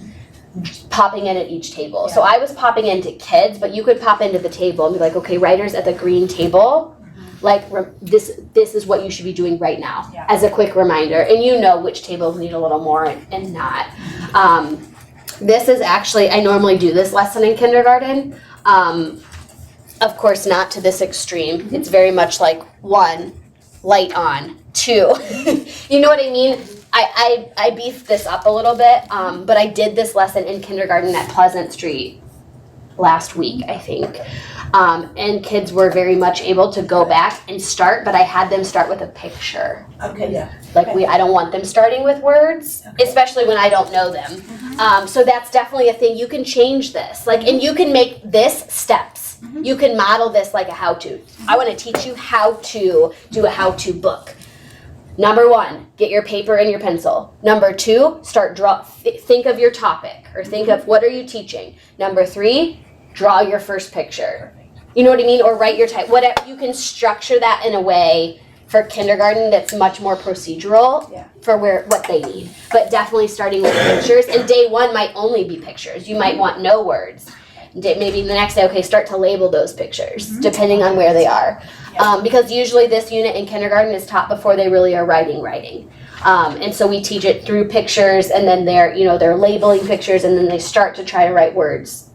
popping in at each table. So I was popping into kids, but you could pop into the table and be like, okay, writers at the green table, like, this is what you should be doing right now, as a quick reminder. And you know which tables need a little more and not. This is actually, I normally do this lesson in kindergarten. Of course, not to this extreme. It's very much like 1, light on, 2. You know what I mean? I beefed this up a little bit, but I did this lesson in kindergarten at Pleasant Street last week, I think. And kids were very much able to go back and start, but I had them start with a picture. Like, I don't want them starting with words, especially when I don't know them. So that's definitely a thing. You can change this, like, and you can make this steps. You can model this like a how-to. I want to teach you how to do a how-to book. Number 1, get your paper and your pencil. Number 2, think of your topic or think of what are you teaching. Number 3, draw your first picture. You know what I mean? Or write your type. Whatever, you can structure that in a way for kindergarten that's much more procedural for what they need. But definitely starting with pictures. And day 1 might only be pictures. You might want no words. Maybe the next day, okay, start to label those pictures, depending on where they are. Because usually this unit in kindergarten is taught before they really are writing. And so we teach it through pictures, and then they're labeling pictures, and then they start to try to write words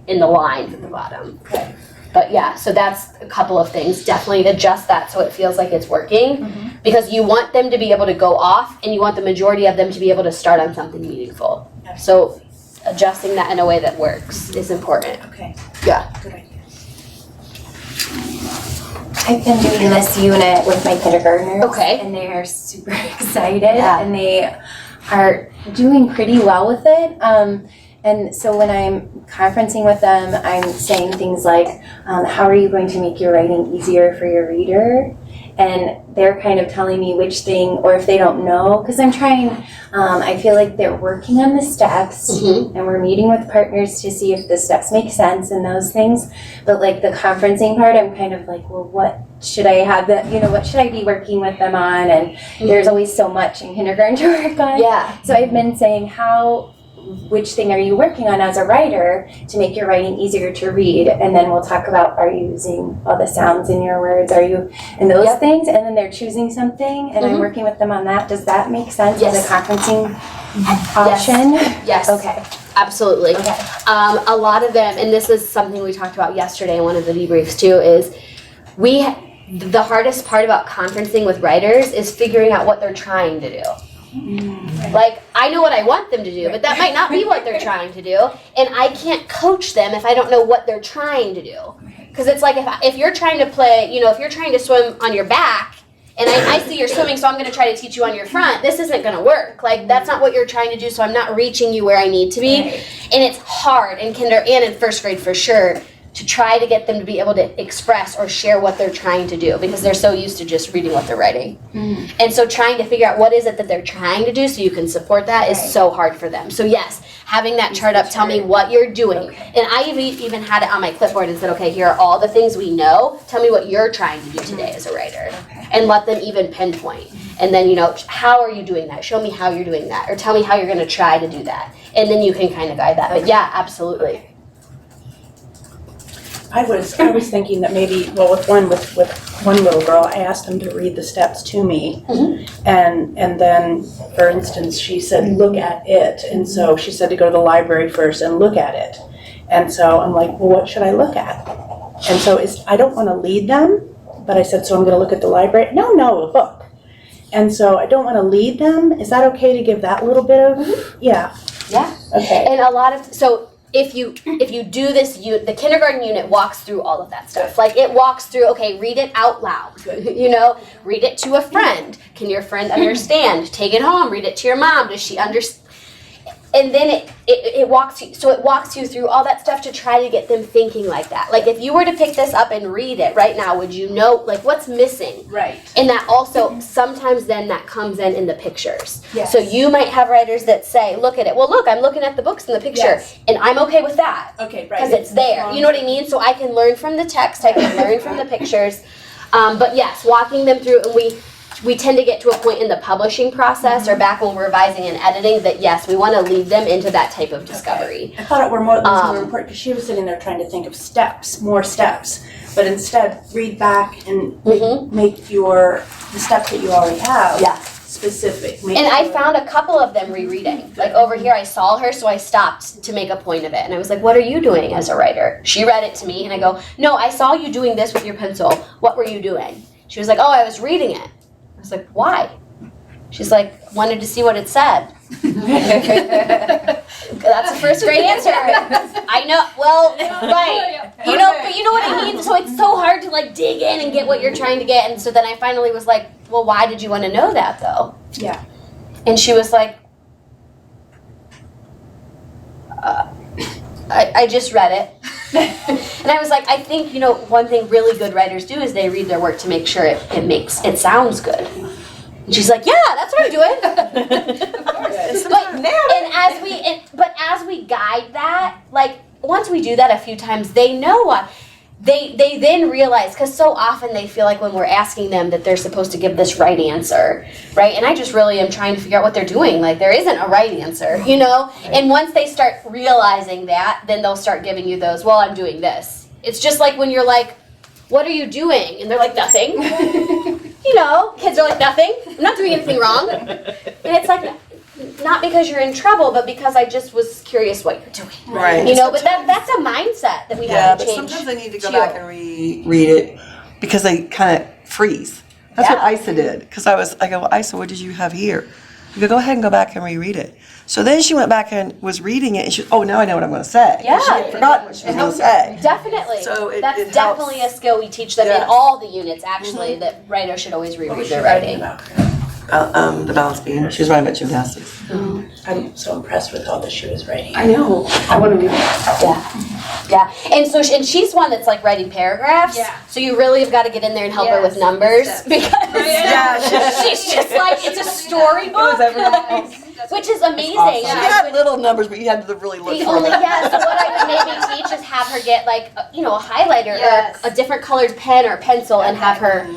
in the lines at the bottom. Okay. But yeah, so that's a couple of things. Definitely adjust that so it feels like it's working, because you want them to be able to go off, and you want the majority of them to be able to start on something meaningful. So adjusting that in a way that works is important. Okay. Yeah. Good idea. I've been doing this unit with my kindergartners. Okay. And they are super excited and they are doing pretty well with it. And so when I'm conferencing with them, I'm saying things like, how are you going to make your writing easier for your reader? And they're kind of telling me which thing, or if they don't know, because I'm trying, I feel like they're working on the steps, and we're meeting with partners to see if the steps make sense and those things. But like the conferencing part, I'm kind of like, well, what should I have what should I be working with them on? And there's always so much in kindergarten to work on. Yeah. So I've been saying, which thing are you working on as a writer to make your writing easier to read? And then we'll talk about, are you using all the sounds in your words? Are you, and those things? And then they're choosing something, and I'm working with them on that. Does that make sense as a conferencing option? Yes. Okay. Absolutely. Okay. A lot of them, and this is something we talked about yesterday in one of the debriefs too, is the hardest part about conferencing with writers is figuring out what they're trying to do. Like, I know what I want them to do, but that might not be what they're trying to do, and I can't coach them if I don't know what they're trying to do. Because it's like if you're trying to play, if you're trying to swim on your back, and I see you're swimming, so I'm going to try to teach you on your front, this isn't going to work. Like, that's not what you're trying to do, so I'm not reaching you where I need to be. And it's hard in kinder and in first grade for sure to try to get them to be able to express or share what they're trying to do, because they're so used to just reading what they're writing. And so trying to figure out what is it that they're trying to do so you can support that is so hard for them. So yes, having that chart up, tell me what you're doing. And I even had it on my clipboard and said, okay, here are all the things we know. Tell me what you're trying to do today as a writer. And let them even pinpoint. And then, how are you doing that? Show me how you're doing that. Or tell me how you're going to try to do that. And then you can kind of guide that. But yeah, absolutely. I was thinking that maybe, with one little girl, I asked them to read the steps to me, and then, for instance, she said, look at it, and so she said to go to the library first and look at it, and so I'm like, well, what should I look at? And so I don't want to lead them, but I said, so I'm going to look at the library. No, a book. And so I don't want to lead them. Is that okay to give that little bit of? Yeah. Okay. And a lot of if you do this, the kindergarten unit walks through all of that stuff. Like, it walks through, okay, read it out loud, read it to a friend. Can your friend understand? Take it home, read it to your mom. Does she understand? And then it walks you through all that stuff to try to get them thinking like that. Like, if you were to pick this up and read it right now, would you know, like, what's missing? Right. And that also, sometimes then that comes in the pictures. Yes. So you might have writers that say, look at it. Well, look, I'm looking at the books in the picture, and I'm okay with that. Okay, right. Because it's there. You know what I mean? So I can learn from the text, I can learn from the pictures. But yes, walking them through, and we tend to get to a point in the publishing process or back when we're revising and editing that, yes, we want to lead them into that type of discovery. I thought it was more important because she was sitting there trying to think of more steps, but instead read back and make the steps that you already have specific. And I found a couple of them rereading. Like, over here I saw her, so I stopped to make a point of it. And I was like, what are you doing as a writer? She read it to me, and I go, no, I saw you doing this with your pencil. What were you doing? She was like, oh, I was reading it. I was like, why? She's like, wanted to see what it said. That's a first grade answer. I know, well, right. But you know what I mean? So it's so hard to like dig in and get what you're trying to get. And so then I finally was like, well, why did you want to know that though? Yeah. And she was like, I just read it. And I was like, I think, one thing really good writers do is they read their work to make sure it sounds good. And she's like, yeah, that's what I'm doing. But as we guide that, like once we do that a few times, they know what. They then realize, because so often they feel like when we're asking them that they're supposed to give this right answer, right? And I just really am trying to figure out what they're doing. Like there isn't a right answer, you know? Right. And once they start realizing that, then they'll start giving you those, well, I'm doing this. It's just like when you're like, what are you doing? And they're like, nothing. You know, kids are like, nothing. I'm not doing anything wrong. And it's like, not because you're in trouble, but because I just was curious what you're doing. Right. You know, but that's a mindset that we have to change. Yeah, but sometimes I need to go back and reread it because they kind of freeze. That's what Isa did. Because I go, Isa, what did you have here? You go ahead and go back and reread it. So then she went back and was reading it, and she, now I know what I'm going to say. Yeah. She had forgotten what she was going to say. Definitely. So that's it definitely helps. a skill we teach them in all the units, actually, that writers should always reread their writing. The balance beam. She was writing about gymnastics. I'm so impressed with all that she was writing. I know. I want to do Yeah. And so and she's one that's like writing paragraphs. Yeah. So you really have got to get in there and help her with numbers because she's just like, it's a storybook. Which is amazing. Awesome. She had little numbers, but you had to really look for them. So what I would maybe teach is have her get like, a highlighter or a different colored pen or pencil and have her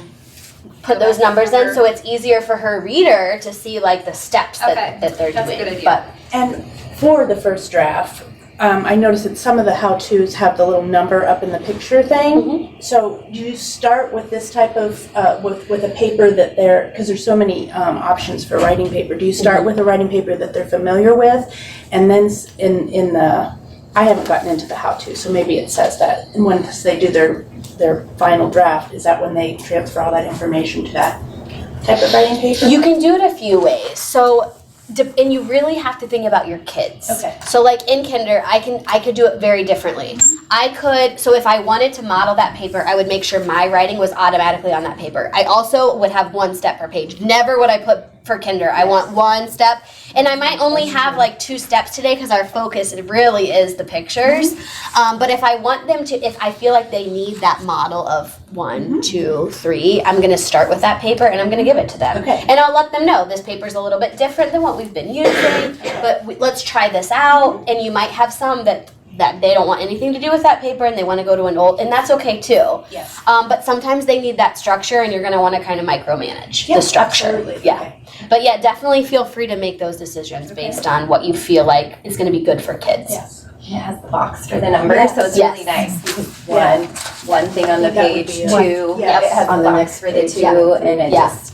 put those numbers in so it's easier for her reader to see like the steps that they're That's doing. a good idea. But And for the first draft, I noticed that some of the how-tos have the little number up in the picture thing. So do you start with this type of, with a paper that because there's so many options for writing paper. Do you start with a writing paper that they're familiar with? And then in the, I haven't gotten into the how-to, so maybe it says that. And once they do their final draft, is that when they transfer all that information to that type of writing paper? you can do it a few ways. So and you really have to think about your kids. Okay. So like in kinder, I could do it very differently. So if I wanted to model that paper, I would make sure my writing was automatically on that paper. I also would have 1 step per page. Never would I put for kinder. I want 1 step. And I might only have like 2 steps today because our focus really is the pictures. But if I want them to, if I feel like they need that model of 1, 2, 3, I'm going to start with that paper and I'm going to give it to them. Okay. And I'll let them know this paper's a little bit different than what we've been using, but let's try this out. And you might have some that they don't want anything to do with that paper and they want to go to an old, and that's okay too. Yes. But sometimes they need that structure and you're going to want to kind of micromanage the structure. Absolutely. Yeah. Okay. But yeah, definitely feel free to make those decisions based on what you feel like is going to be good for kids. Yes. It has the box for the numbers, so it's really nice. One thing on the That would page, be 2, Yes. it has On the the box next for the page, 2, and it helps.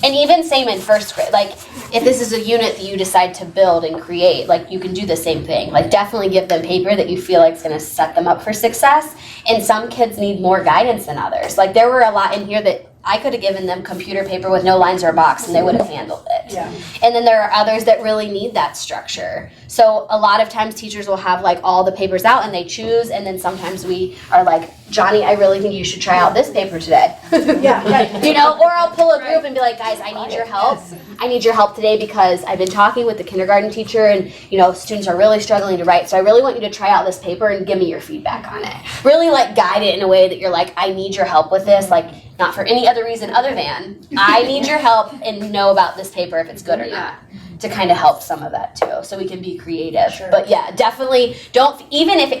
And even same in first grade, like if this is a unit that you decide to build and create, like you can do the same thing. Like definitely give them paper that you feel like is going to set them up for success. And some kids need more guidance than others. Like there were a lot in here that I could have given them computer paper with no lines or a box and they would have handled it. Yeah. And then there are others that really need that structure. So a lot of times teachers will have like all the papers out and they choose, and then sometimes we are like, Johnny, I really think you should try out this paper today. Yeah, right. You know, or I'll pull a group and be like, guys, I need your help. I need your help today because I've been talking with the kindergarten teacher and, students are really struggling to write. So I really want you to try out this paper and give me your feedback on it. Really like guide it in a way that you're like, I need your help with this. Like not for any other reason other than I need your help and know about this paper if it's good or not. To kind of help some of that too. So we can be creative. Sure. But yeah, definitely even if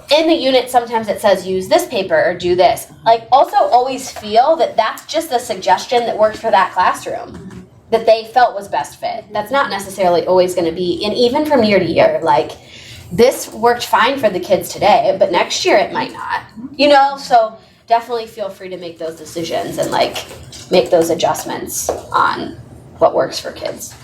in the unit sometimes it says use this paper or do this, like also always feel that that's just a suggestion that worked for that classroom that they felt was best fit. That's not necessarily always going to be, and even from year to year, like this worked fine for the kids today, but next year it might not, so definitely feel free to make those decisions and like make those adjustments on what works for kids.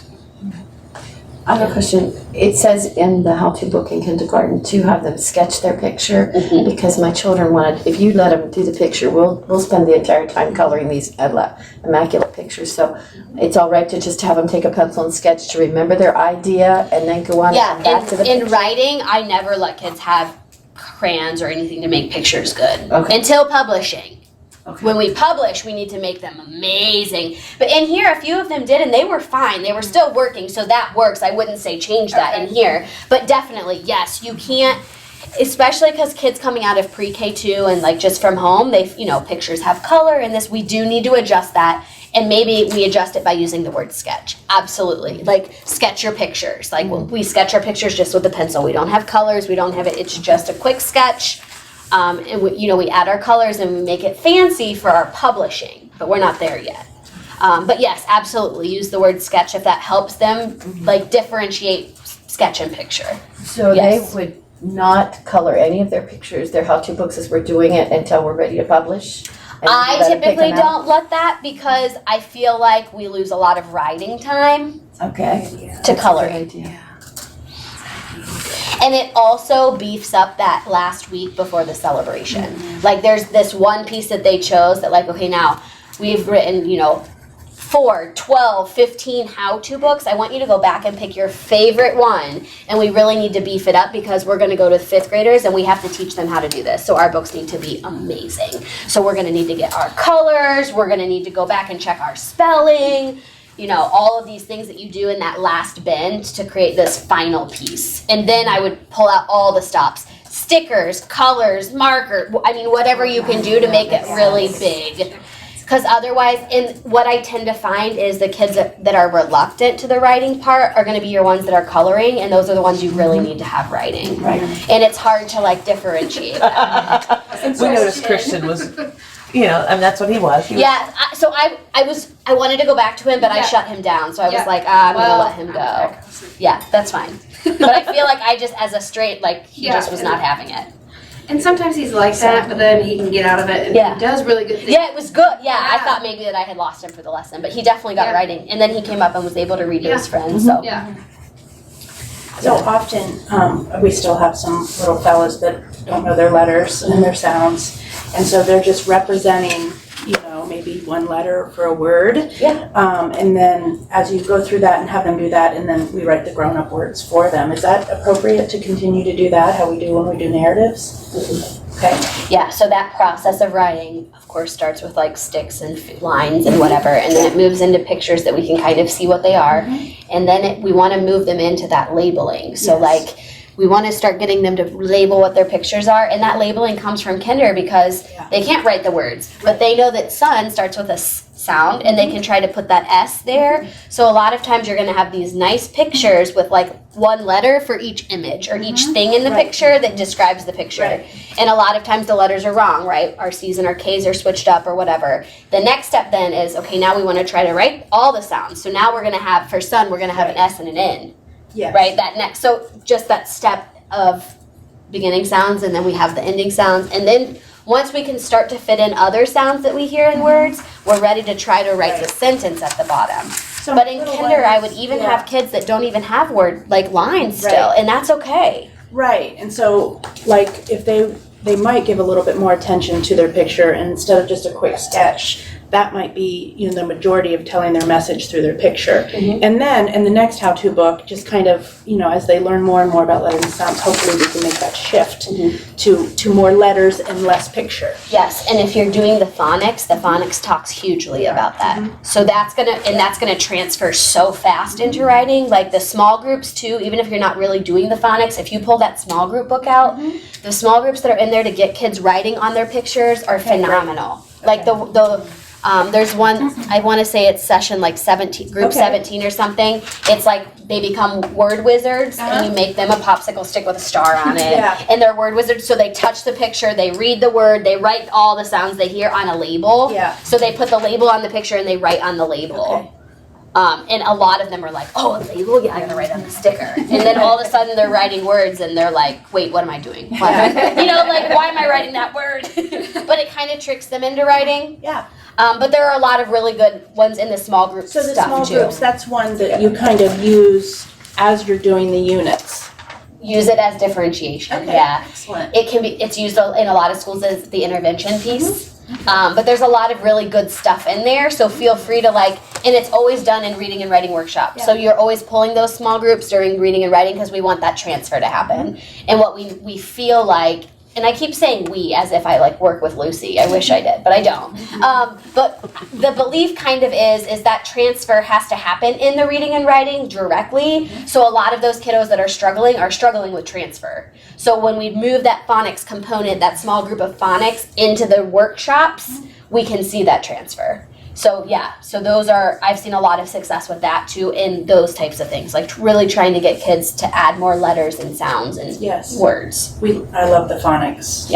I have a question. It says in the how-to book in kindergarten to have them sketch their picture because my children wanted, if you let them do the picture, we'll spend the entire time coloring these immaculate pictures. So it's all right to just have them take a pencil and sketch to remember their idea and then go on and back to the in picture. writing, I never let kids have crayons or anything to make pictures good Okay. until publishing. When we publish, we need to make them amazing. But in here, a few of them did, and they were fine. They were still working, so that works. I wouldn't say change that in here. But definitely, yes, you can't, especially because kids coming out of pre-K2 and like just from home, pictures have color and this. We do need to adjust that. And maybe we adjust it by using the word sketch. Absolutely. Like sketch your pictures. Like we sketch our pictures just with a pencil. We don't have colors. We don't have it. It's just a quick sketch. And we add our colors and we make it fancy for our publishing, but we're not there yet. But yes, absolutely. Use the word sketch if that helps them like differentiate sketch and picture. So Yes. they would not color any of their pictures, their how-to books as we're doing it until we're ready to publish? And I let 'em pick typically them out? don't let that because I feel like we lose a lot of writing time Okay. to That's a coloring. good idea. And it also beefs up that last week before the celebration. Like there's this one piece that they chose that like, okay, now we've written, 4, 12, 15 how-to books. I want you to go back and pick your favorite one. And we really need to beef it up because we're going to go to 5th graders and we have to teach them how to do this. So our books need to be amazing. So we're going to need to get our colors. We're going to need to go back and check our spelling. All of these things that you do in that last bend to create this final piece. And then I would pull out all the stops. Stickers, colors, marker, whatever you can do to make it really big. Because otherwise, and what I tend to find is the kids that are reluctant to the writing part are going to be your ones that are coloring, and those are the ones you really need to have writing. Right. And it's hard to like differentiate them. We noticed Christian was, that's what he was. He was- Yeah, so I wanted to go back to him, but I shut him down. So I was like, I'm going to let him go. Yeah, that's fine. But I feel like I just, as a straight, like, he just was not having it. And sometimes he's like that, but then he can get out of it and Yeah. he does really good things. Yeah, it was good. Yeah, I Yeah. thought maybe that I had lost him for the lesson, but he definitely got Yeah. writing. And then he came up and was able to read to his Yeah. friends. So Yeah. So often, we still have some little fellas that don't know their letters and their sounds. And so they're just representing, maybe one letter for a word. Yeah. And then as you go through that and have them do that, and then we write the grown-up words for them. Is that appropriate to continue to do that, how we do when we do narratives? Okay. yeah, so that process of writing, of course, starts with like sticks and lines and whatever, and then it moves into pictures that we can kind of see what they are, and then we want to move them into that labeling. So like, we want to start getting them to label what their pictures are, and that labeling comes from kinder because they can't write the words, but they know that sun starts with a sound, and they can try to put that S there. So a lot of times you're going to have these nice pictures with like one letter for each image or each thing in the picture that describes the picture. Right. And a lot of times the letters are wrong, right? Our C's and our K's are switched up or whatever. The next step then is, okay, now we want to try to write all the sounds. So now we're going to have, for sun, we're going to have an S and an N. Yes. Right, that next, so just that step of beginning sounds, and then we have the ending sounds, and then once we can start to fit in other sounds that we hear in words, we're ready to try to write the sentence at the bottom. So But in little kinder, I would ones, even have kids that don't even have lines still, Right. and that's okay. Right, and so, like, if they might give a little bit more attention to their picture, and instead of just a quick sketch, that might be, the majority of telling their message through their picture. And then, in the next how-to book, just kind of, as they learn more and more about letters and sounds, hopefully we can make that shift to more letters and less picture. Yes, and if you're doing the phonics talks hugely about that. So that's gonna transfer so fast into writing. Like the small groups too, even if you're not really doing the phonics, if you pull that small group book out, the small groups that are in there to get kids writing on their pictures are phenomenal. Like there's one, I want to say it's session like 17, group 17 or something. It's like they become word wizards and you make them a popsicle stick with a star on it. And they're word wizards, so they touch the picture, they read the word, they write all the sounds they hear on a label. So they put the label on the picture and they write on the label. And a lot of them are like, oh, a label? Yeah, I gotta write on the sticker. And then all of a sudden they're writing words and they're like, wait, what am I doing? Why am I writing that word? But it kind of tricks them into writing. But there are a lot of really good ones in the small group So the stuff small too. groups, that's one that you kind of use as you're doing the units. Use it as differentiation, yeah. Excellent. It's used in a lot of schools as the intervention piece. But there's a lot of really good stuff in there, so feel free to and it's always done in reading and writing workshops. So you're always pulling those small groups during reading and writing because we want that transfer to happen. And what we feel like, and I keep saying we as if I work with Lucy. I wish I did, but I don't. But the belief kind of is that transfer has to happen in the reading and writing directly. So a lot of those kiddos that are struggling with transfer. So when we move that phonics component, that small group of phonics into the workshops, we can see that transfer. So yeah, so those are, I've seen a lot of success with that too in those types of things, like really trying to get kids to add more letters and sounds and Yes. words. I love the phonics.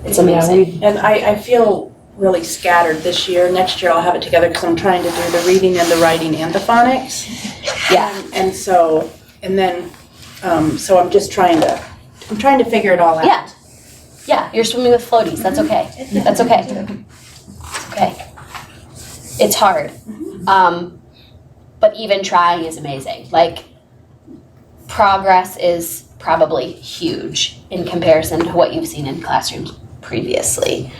It's amazing. And I feel really scattered this year. Next year I'll have it together because I'm trying to do the reading and the writing and the phonics. Yeah. And so, and then, so I'm trying to figure it all out. Yeah. Yeah, you're swimming with floaties. That's okay. That's okay. It's okay. It's hard. But even trying is amazing. Like, progress is probably huge in comparison to what you've seen in classrooms previously.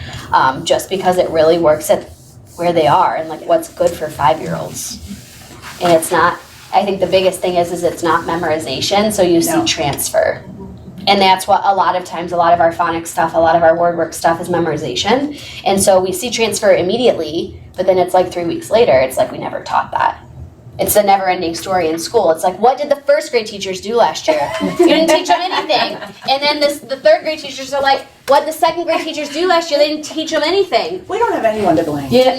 Just because it really works at where they are and like what's good for 5-year-olds. And it's not, I think the biggest thing is it's not memorization, so you see transfer. And that's what a lot of times, a lot of our phonics stuff, a lot of our word work stuff is memorization. And so we see transfer immediately, but then it's like 3 weeks later, it's like we never taught that. It's a never ending story in school. It's like, what did the first grade teachers do last year? You didn't teach them anything. And then the third grade teachers are like, what did the second grade teachers do last year? They didn't teach them anything. We don't have anyone to blame. Yeah,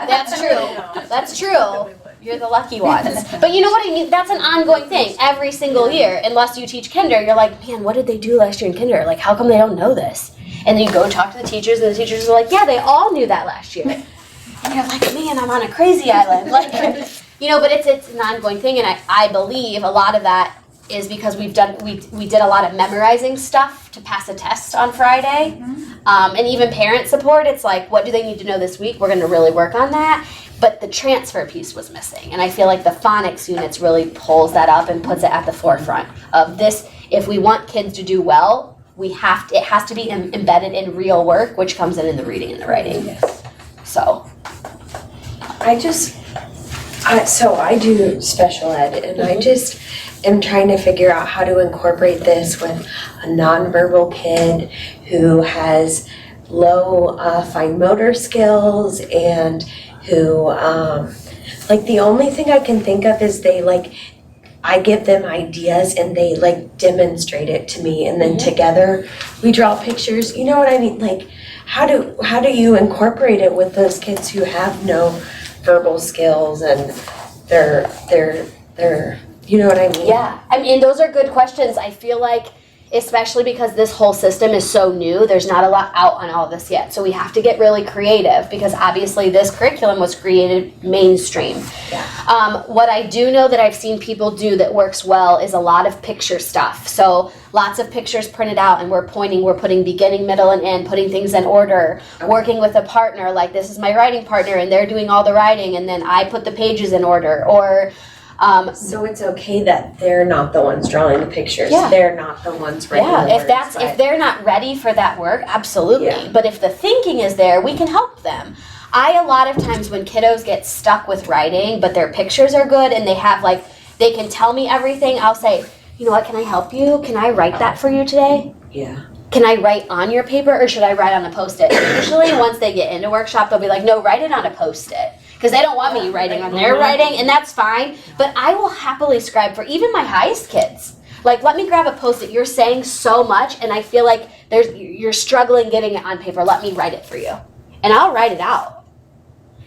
that's true. That's true. You're the lucky ones. But you know what I mean? That's an ongoing thing every single year. Unless you teach kinder, you're like, man, what did they do last year in kinder? Like, how come they don't know this? And then you go talk to the teachers, and the teachers are like, yeah, they all knew that last year. And you're like, man, I'm on a crazy island. Like, you know, but it's an ongoing thing, and I believe a lot of that is because we did a lot of memorizing stuff to pass a test on Friday. And even parent support, it's like, what do they need to know this week? We're going to really work on that. But the transfer piece was missing. And I feel like the phonics units really pulls that up and puts it at the forefront of this. If we want kids to do well, it has to be embedded in real work, which comes in the reading and the writing. Yes. So. So I do special ed, and I just am trying to figure out how to incorporate this with a nonverbal kid who has low fine motor skills and who, like, the only thing I can think of is I give them ideas and they demonstrate it to me, and then together we draw pictures. You know what I mean? Like, how do you incorporate it with those kids who have no verbal skills and they're you know what I mean? Yeah, I mean, those are good questions. I feel like, especially because this whole system is so new, there's not a lot out on all of this yet. So we have to get really creative because obviously this curriculum was created mainstream. Yeah. What I do know that I've seen people do that works well is a lot of picture stuff. So lots of pictures printed out, and we're putting beginning, middle, and end, putting things in order, working with a partner, like this is my writing partner and they're doing all the writing, and then I put the pages in order, or so it's okay that they're not the ones drawing the pictures. Yeah. They're not the ones writing the words. If they're not ready for that work, absolutely. Yeah. But if the thinking is there, we can help them. A lot of times when kiddos get stuck with writing, but their pictures are good and they have they can tell me everything, I'll say, you know what, can I help you? Can I write that for you today? Yeah. Can I write on your paper, or should I write on a Post-it? Usually once they get into workshop, they'll be like, no, write it on a Post-it. Because they don't want me writing on their writing, and that's fine. But I will happily scribe for even my highest kids. Like, let me grab a Post-it. You're saying so much, and I feel like you're struggling getting it on paper. Let me write it for you. And I'll write it out.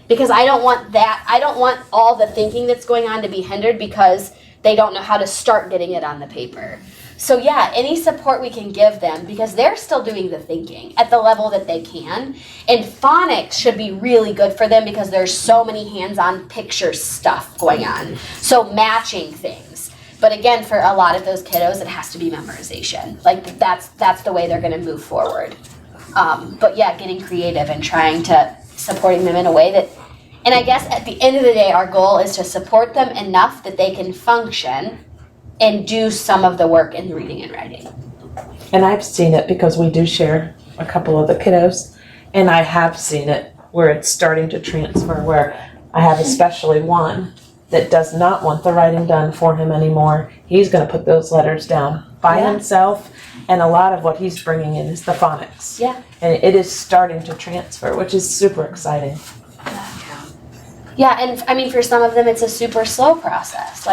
Because I don't want that. I don't want all the thinking that's going on to be hindered because they don't know how to start getting it on the paper. So yeah, any support we can give them, because they're still doing the thinking at the level that they can. And phonics should be really good for them because there's so many hands-on picture stuff going on. So matching things. But again, for a lot of those kiddos, it has to be memorization. Like that's the way they're gonna move forward. But yeah, getting creative and trying to supporting them in a way that, and I guess at the end of the day, our goal is to support them enough that they can function and do some of the work in reading and writing. And I've seen it because we do share a couple of the kiddos, and I have seen it where it's starting to transfer, where I have especially one that does not want the writing done for him anymore. He's going to put those letters down by himself, and a lot of what he's bringing in is the phonics. Yeah. And it is starting to transfer, which is super exciting. Yeah, and I mean, for some of them, it's a super slow process.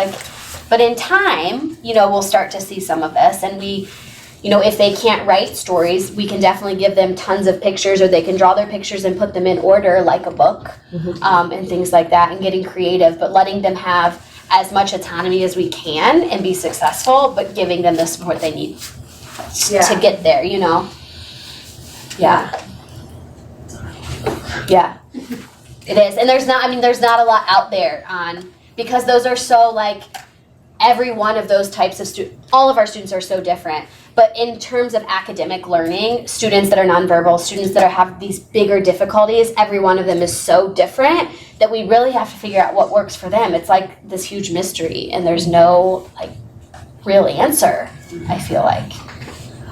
But in time, we'll start to see some of this, and we, if they can't write stories, we can definitely give them tons of pictures, or they can draw their pictures and put them in order like a book, and things like that, and getting creative, but letting them have as much autonomy as we can and be successful, but giving them the support they need to get there, Yeah. Yeah. It is. And there's not a lot out there because those are so every one of those types of all of our students are so different. But in terms of academic learning, students that are nonverbal, students that have these bigger difficulties, every one of them is so different that we really have to figure out what works for them. It's like this huge mystery, and there's no real answer, I feel like.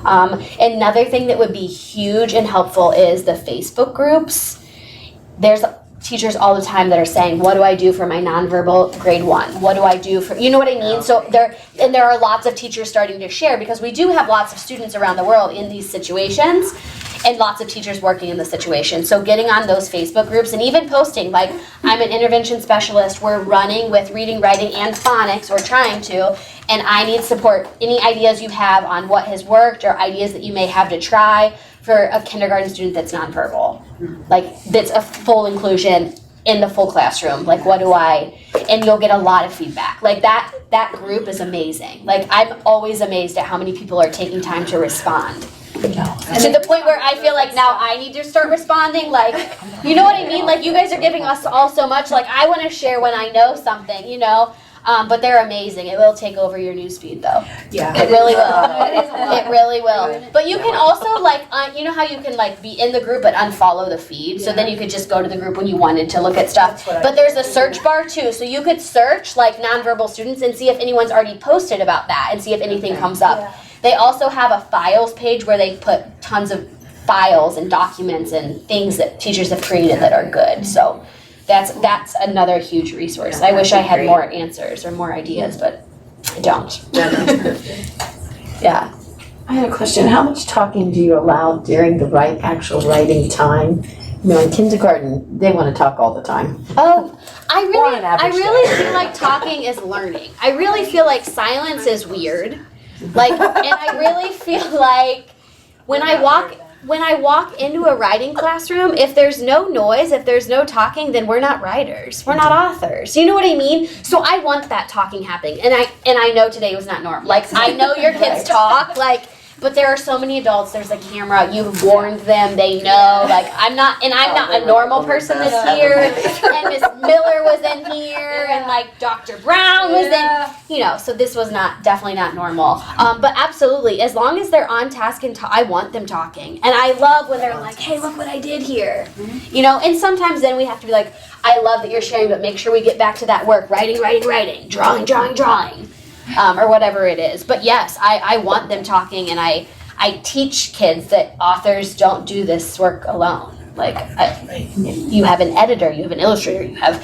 Another thing that would be huge and helpful is the Facebook groups. There's teachers all the time that are saying, what do I do for my nonverbal grade 1? What do I do for, you know what I mean? So there are lots of teachers starting to share, because we do have lots of students around the world in these situations, and lots of teachers working in the situation. So getting on those Facebook groups and even posting, I'm an intervention specialist, we're running with reading, writing, and phonics, or trying to, and I need support. Any ideas you have on what has worked, or ideas that you may have to try for a kindergarten student that's nonverbal, that's a full inclusion in the full classroom. And you'll get a lot of feedback. That group is amazing. I'm always amazed at how many people are taking time to respond. To the point where I feel like now I need to start responding. You know what I mean? You guys are giving us all so much. I want to share when I know something, but they're amazing. It will take over your newsfeed, though. Yeah. It really will. It really will. But you can also, you know how you can, be in the group but unfollow the feed? So then you could just go to the group when you wanted to look at stuff. But there's a search bar, too. So you could search, nonverbal students and see if anyone's already posted about that and see if anything comes up. Yeah. They also have a files page where they put tons of files and documents and things that teachers have created that are good. So that's another huge resource. I wish I had more answers or more ideas, but I don't. Yeah. I had a question. How much talking do you allow during the actual writing time? In kindergarten, they want to talk all the time. Oh, I really feel like talking is learning. I really feel like silence is weird. And I really feel like when I walk into a writing classroom, if there's no noise, if there's no talking, then we're not writers. We're not authors. You know what I mean? So I want that talking happening. And I know today was not normal. I know your kids talk, but there are so many adults, there's a camera, you've warned them, they know, I'm not a normal person that's here, and Miss Miller was in here, and Dr. Brown was in, so this was definitely not normal. But absolutely, as long as they're on task and I want them talking. And I love when they're hey, look what I did here. And sometimes then we have to be I love that you're sharing, but make sure we get back to that work, writing, drawing. Or whatever it is. But yes, I want them talking, and I teach kids that authors don't do this work alone. You have an editor, you have an illustrator, you have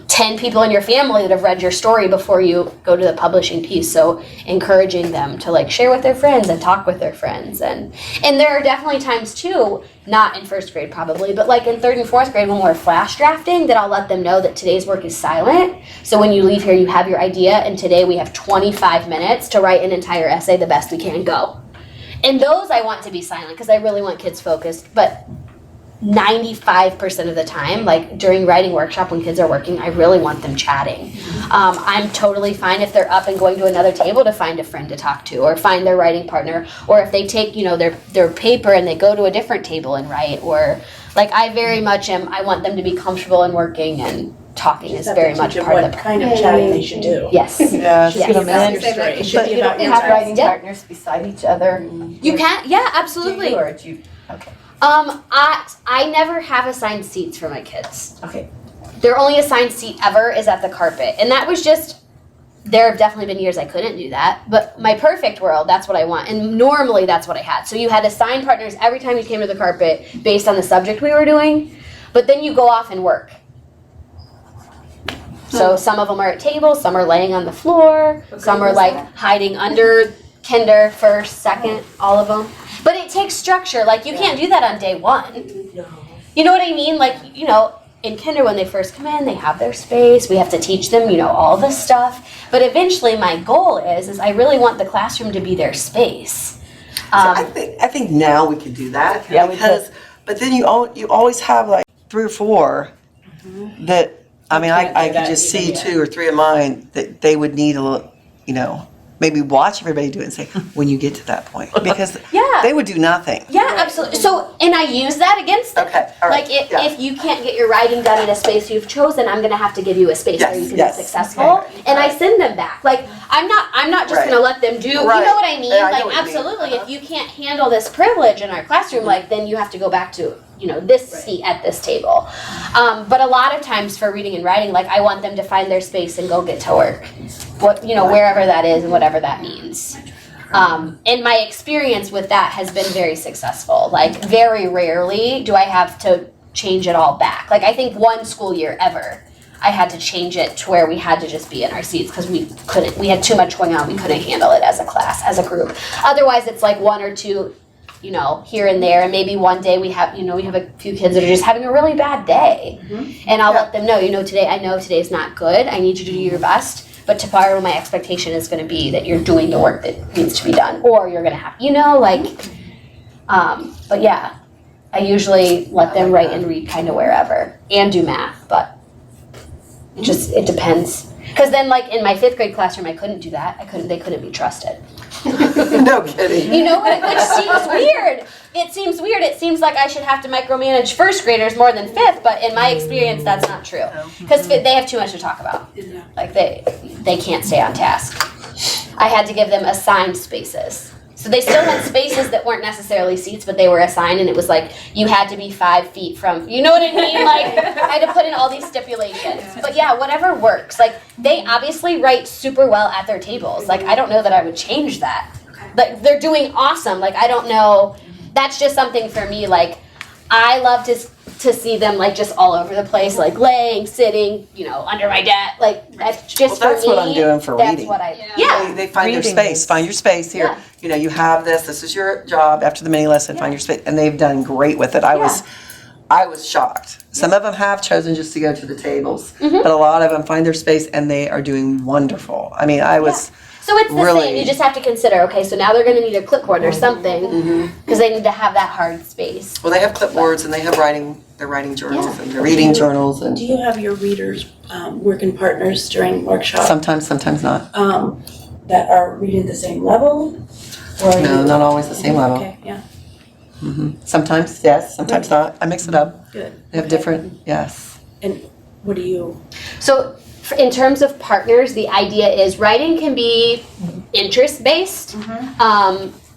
10 people in your family that have read your story before you go to the publishing piece. So encouraging them to share with their friends and talk with their friends, and there are definitely times too, not in first grade probably, but in third and fourth grade when we're flash drafting, that I'll let them know that today's work is silent. So when you leave here, you have your idea, and today we have 25 minutes to write an entire essay the best we can. Go. And those I want to be silent because I really want kids focused, but 95% of the time, during writing workshop when kids are working, I really want them chatting. I'm totally fine if they're up and going to another table to find a friend to talk to, or find their writing partner, or if they take their paper and they go to a different table and write, or I very much I want them to be comfortable in working, and talking is very much part of the kind of chatting they should do. Yes. Yeah, It should be about have writing partners beside each other. You can, yeah, absolutely. Okay. I never have assigned seats for my kids. Okay. Their only assigned seat ever is at the carpet. And that was just, there have definitely been years I couldn't do that. But my perfect world, that's what I want. And normally that's what I had. So you had assigned partners every time you came to the carpet based on the subject we were doing. But then you go off and work. So some of them are at tables, some are laying on the floor, some are hiding under kinder, first, second, all of them. But it takes structure. You can't do that on day one. No. You know what I mean? In kinder, when they first come in, they have their space. We have to teach them, all the stuff. But eventually, my goal is I really want the classroom to be their space. I think now we could do that. Yeah, we because, but then you always have like 3 or 4 that, I mean, can't I do could that just even see yet. 2 or 3 of mine that they would need a little, maybe watch everybody do it and say, when you get to that point, because Yeah. they would do nothing. Yeah, absolutely. So, and I use that against them. Okay, all right, Like, yeah. if you can't get your writing done in a space you've chosen, I'm gonna have to give you a space where Yes, you can yes. be successful. And I send them back. Like, I'm not just Right. gonna let them do. You Right. know what I mean? Yeah, I know like, what you mean. absolutely. If you can't handle this privilege in our classroom, like, then you have to go back to this seat at this table. But a lot of times for reading and writing, like, I want them to find their space and go get to work. Wherever that is and whatever that means. And my experience with that has been very successful. Like, very rarely do I have to change it all back. Like, I think one school year ever, I had to change it to where we had to just be in our seats because we had too much going on. We couldn't handle it as a class, as a group. Otherwise, it's like 1 or 2, here and there, and maybe one day we have a few kids that are just having a really bad day, and I'll let them know, I know today's not good. I need you to do your best, but tomorrow my expectation is going to be that you're doing the work that needs to be done, or you're going to have, but yeah, I usually let them write and read kind of wherever, and do math, but it depends. Because then, like, in my 5th grade classroom, I couldn't do that. They couldn't be trusted. No kidding. Which seems weird. It seems weird. It seems like I should have to micromanage 1st graders more than 5th, but in my experience, that's not true. Because they have too much to talk about. Like, they can't stay on task. I had to give them assigned spaces. So they still had spaces that weren't necessarily seats, but they were assigned, and it was like, you had to be 5 feet from, you know what I mean? Like, I had to put in all these stipulations. But yeah, whatever works. Like, they obviously write super well at their tables. Like, I don't know that I would change that. Like, they're doing awesome. Like, I don't know. That's just something for me. Like, I love to see them, like, just all over the place, like, laying, sitting, under my desk. Like, that's just Well, that's for me. what I'm doing for that's reading. What I, They find their Reading space. is- Find your space here. You have this is your job after the mini lesson. Find your space, and they've done great with it. I was shocked. Some of them have chosen just to go to the tables, but a lot of them find their space, and they are doing wonderful. I mean, I was So it's the really same. You just have to consider, okay, so now they're going to need a clipboard or something because they need to have that hard space. well. They have clipboards, and they have their writing journals, and their reading journals, and Do you have your readers working partners during workshops sometimes not. that are reading the same level? Or are No, you- not always the same level. Okay, yeah, Sometimes yes, sometimes not. I mix it up. good. They have different yes. And what do you? So in terms of partners, the idea is writing can be interest-based.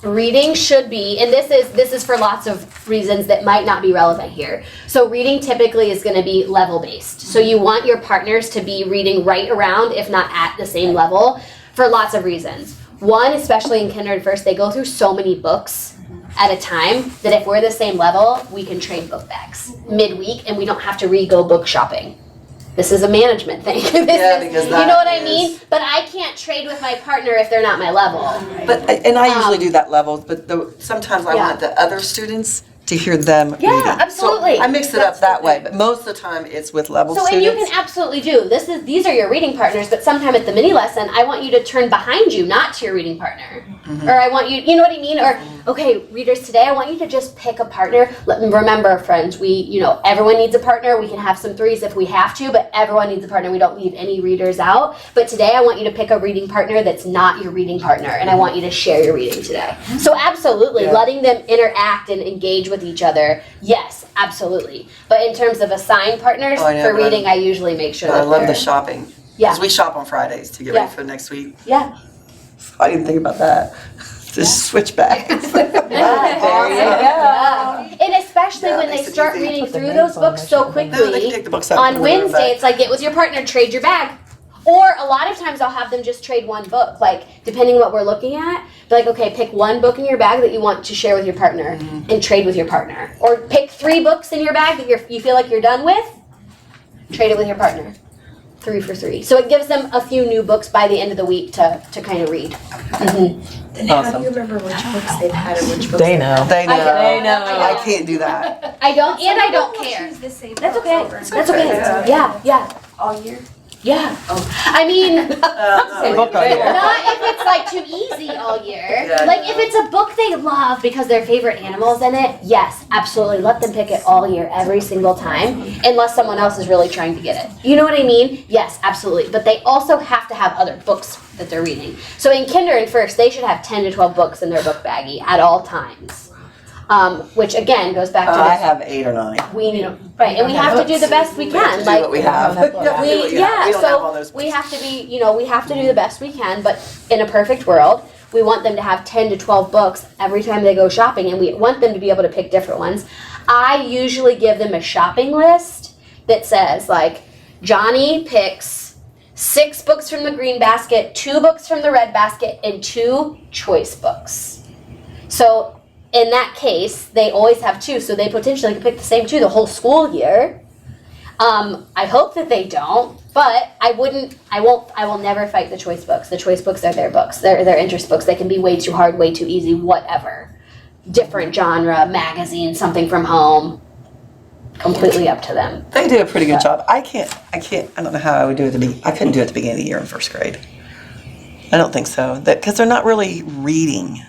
Reading should be, and this is for lots of reasons that might not be relevant here. So reading typically is going to be level-based. So you want your partners to be reading right around, if not at the same level, for lots of reasons. One, especially in kindergarten first, they go through so many books at a time that if we're the same level, we can trade book bags midweek and we don't have to re-go book shopping. This is a management thing. Because you know what I is- mean? But I can't trade with my partner if they're not my level. But I usually do that levels, but sometimes I want the other students to hear them Yeah, reading. absolutely. So I mix it up that way, but most of the time it's with level So, and you students. can absolutely do these are your reading partners, but sometime at the mini lesson, I want you to turn behind you, not to your reading partner. Or I want you know what I mean? Or, okay, readers, today I want you to just pick a partner. Remember, friends, everyone needs a partner. We can have some threes if we have to, but everyone needs a partner. We don't leave any readers out. But today I want you to pick a reading partner that's not your reading partner, and I want you to share your reading today. So absolutely, letting them interact and engage with each other, yes, absolutely. But in terms of assigned partners Oh, I know, for but reading, I usually make sure But I that love the they're- shopping. Yeah. Because we shop on Fridays to get Yeah. ready for next week. Yeah. I didn't think about that. Just switch back. There you go. And especially Yeah, when makes they it start easy. reading Put the through names those on books there, so shouldn't they? No, they can quickly. take the books out. On and put them in the Wednesday, bag. it's like get with your partner, trade your bag. Or a lot of times I'll have them just trade one book, like depending what we're looking at. Be like, okay, pick one book in your bag that you want to share with your partner and trade with your partner. Or pick 3 books in your bag that you feel like you're done with, trade it with your partner. 3 for 3. So it gives them a few new books by the end of the week to kind of read. Then how Awesome. do you remember which books they've had and which books They know. They know. They know. I can't do that. I don't care. The same That's books okay. over and That's okay. Yeah, yeah. all year. Yeah. I mean, Same book on here. not if it's like too easy all year. Yeah, Like no. if it's a book they love because their favorite animal's in it, yes, absolutely. Let them pick it all year, every single time, unless someone else is really trying to get it. You know what I mean? Yes, absolutely. But they also have to have other books that they're reading. So in kinder and first, they should have 10 to 12 books in their book baggie at all times. Which again goes back to I this. have 8 or 9. We need, right, and we have to do the best we We have can. to do Like what we have. we We don't have all those so we have to be, we have to do the best we can, but in a perfect world, we want them to have 10 to 12 books every time they go shopping, and we want them to be able to pick different ones. I usually give them a shopping list that says, like, Johnny picks 6 books from the green basket, 2 books from the red basket, and 2 choice books. So in that case, they always have 2, so they potentially could pick the same 2 the whole school year. I hope that they don't, but I will never fight the choice books. The choice books are their books. They're their interest books. They can be way too hard, way too easy, whatever. Different genre, magazine, something from home. Completely up to them. They do a pretty good job. I don't know how I would do it I couldn't do it at the beginning of the year in first grade. I don't think so. Because they're not really reading.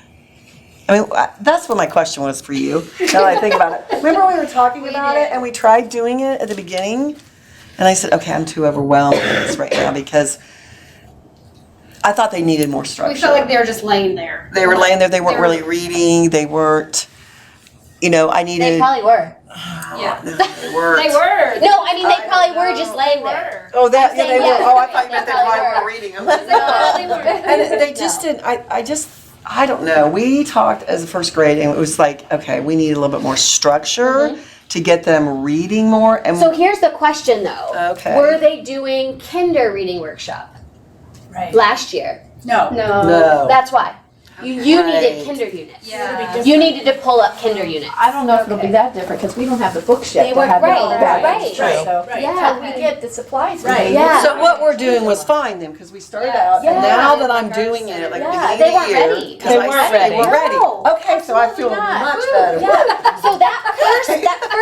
I mean, that's what my question was for you, now that I think about it. Remember we were talking about it and we tried doing it at the beginning? And I said, okay, I'm too overwhelmed with this right now because I thought they needed more structure. We felt like they were just laying there. They were laying there, they weren't really reading, they weren't, I needed. They probably were. Yeah. No, they weren't. They were. No, I mean, they probably were just laying there. Oh, that, yeah, they were. yes. Oh, I thought you meant They they probably probably weren't reading them. And they just didn't, I don't know. We talked as a first grade and it was like, okay, we need a little bit more structure to get them reading more. And So here's the question though. Okay. Were they doing kinder reading workshop Right. last year? No. no. That's why. You Right. needed kinder units. Yeah. You needed to pull up kinder units. I don't know if it'll be that different, because we don't have the books yet. They to were- have it right, all back. right. So, Right. Yeah. until we get the supplies. we Right. need. Yeah. So what we're doing was fine then, because we started out, and Yeah. now that I'm doing it, like Yeah, beginning they of the weren't year, ready. 'cause They I weren't said they ready. were ready. No, Okay, so I feel absolutely not. much better. Yeah. So that first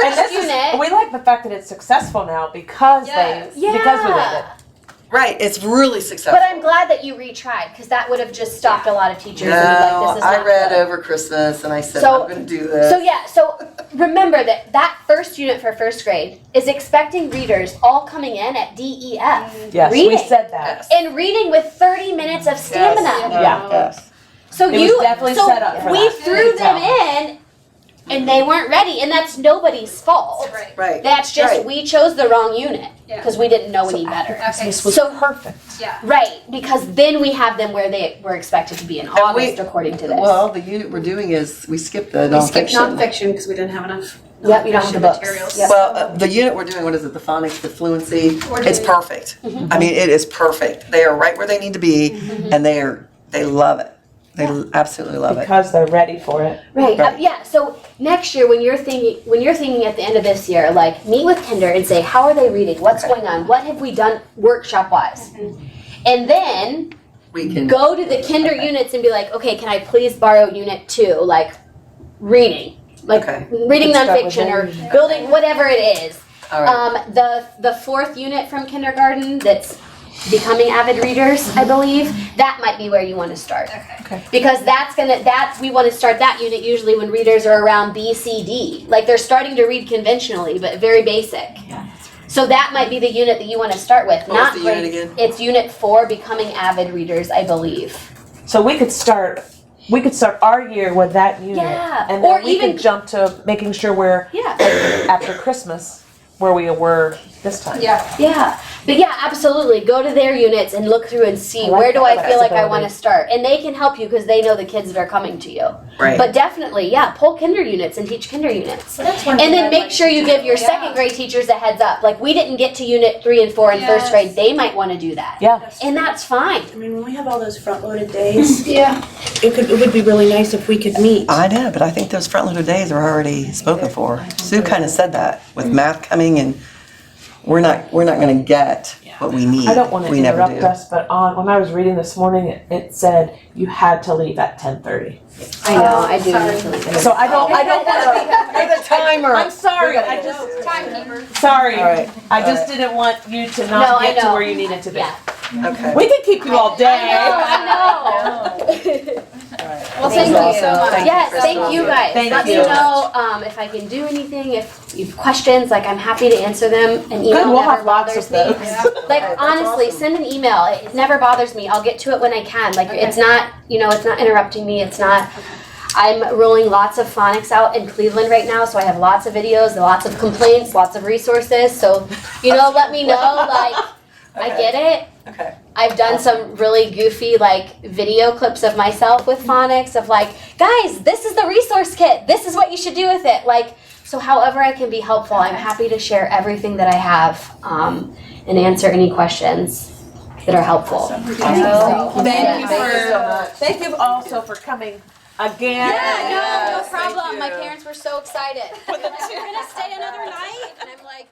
And this unit. we like the fact that it's successful now because because we did it. Right, it's really successful. But I'm glad that you retried, because that would have just stopped a lot of teachers and be No, like, this is I not read good. over Christmas and I said, So- I'm going to do this. So remember that first unit for first grade is expecting readers all coming in at DEF. Yes, reading. we said that. And reading with 30 minutes of stamina. Yeah. Yes. So It was definitely set up for we that. threw You could them tell. in and they weren't ready, and that's nobody's fault. Right. Right. That's just Right. we chose the wrong unit Yeah. because we didn't know any better. Okay. This was So- perfect. Yeah. Right, because then we have them where they were expected to be in August according to this. Well, the unit we're doing is, we skipped the We skipped nonfiction. nonfiction because we didn't have enough. Yep, you don't have the books. Materials. Yep. Well, the unit we're doing, what is it, the phonics, the fluency, We're it's doing- perfect. I mean, it is perfect. They are right where they need to be and they love it. They absolutely love it. Because they're ready for it. Right. Right. Yeah. So next year, when you're thinking at the end of this year, like meet with Kinder and say, how are they reading? What's Okay. going on? What have we done workshop wise? And then We can. go to the Kinder units and be like, okay, can I please borrow unit 2, like reading, like Okay. reading Let's start with nonfiction or reading. building whatever it is. All right. The 4th unit from kindergarten that's becoming avid readers, I believe, that might be where you want to start. Okay. Because we want to start that unit usually when readers are around B, C, D. Like they're starting to read conventionally, but very basic. So that might be the unit that you want to start with. What was Not the unit grade- again? It's unit 4, becoming avid readers, I believe. So we could start our year with that unit. Yeah, And then or we even- could jump to making sure we're Yeah. after Christmas where we were this time. Yeah. Yeah, but yeah, absolutely. Go to their units and look through and see I like where do that I feel like I flexibility. want to start, and they can help you because they know the kids that are coming to you. Right. But definitely, yeah, pull kinder units and teach kinder units, That's one and thing then I'd make like sure to you do. give your second grade teachers a heads up. Like we didn't get to unit 3 and 4 in first Yes. grade, they might want to do that, Yeah. and that's fine. I mean, when we have all those front-loaded days, Yeah. it would be really nice if we could meet. I know, but I think those front-loaded days are already spoken for. Sue kind of said that with math coming and we're not gonna get what we need. I don't want to We never interrupt do. us, but when I was reading this morning, it said you had to leave at 10:30. I know, I do. So I don't want to You're the timer. I'm sorry, I just, Timekeeper. sorry. All right. I all just right. didn't want you to No, not I get to know. where you needed to be. Yeah. Okay. We can keep you all day. I know. Well, thank you so much. Yes, thank you guys. Thank Let you. me know if I can do anything. If you have questions, like I'm happy to answer them. An email Good, we'll never have lots bothers of me. those. Like honestly, send an email. It never bothers me. I'll get to it when I can. Like it's not, it's not interrupting me. It's not. I'm rolling lots of phonics out in Cleveland right now, so I have lots of videos, lots of complaints, lots of resources. So, let me know. Like, I get it. Okay. I've done some really goofy video clips of myself with phonics of guys, this is the resource kit. This is what you should do with it. So however I can be helpful, I'm happy to share everything that I have and answer any questions that are helpful. Thank you so much. Thank you also for coming again. Yeah, no Yes, thank problem. My you. parents were so excited. You're gonna stay another night? And I'm like,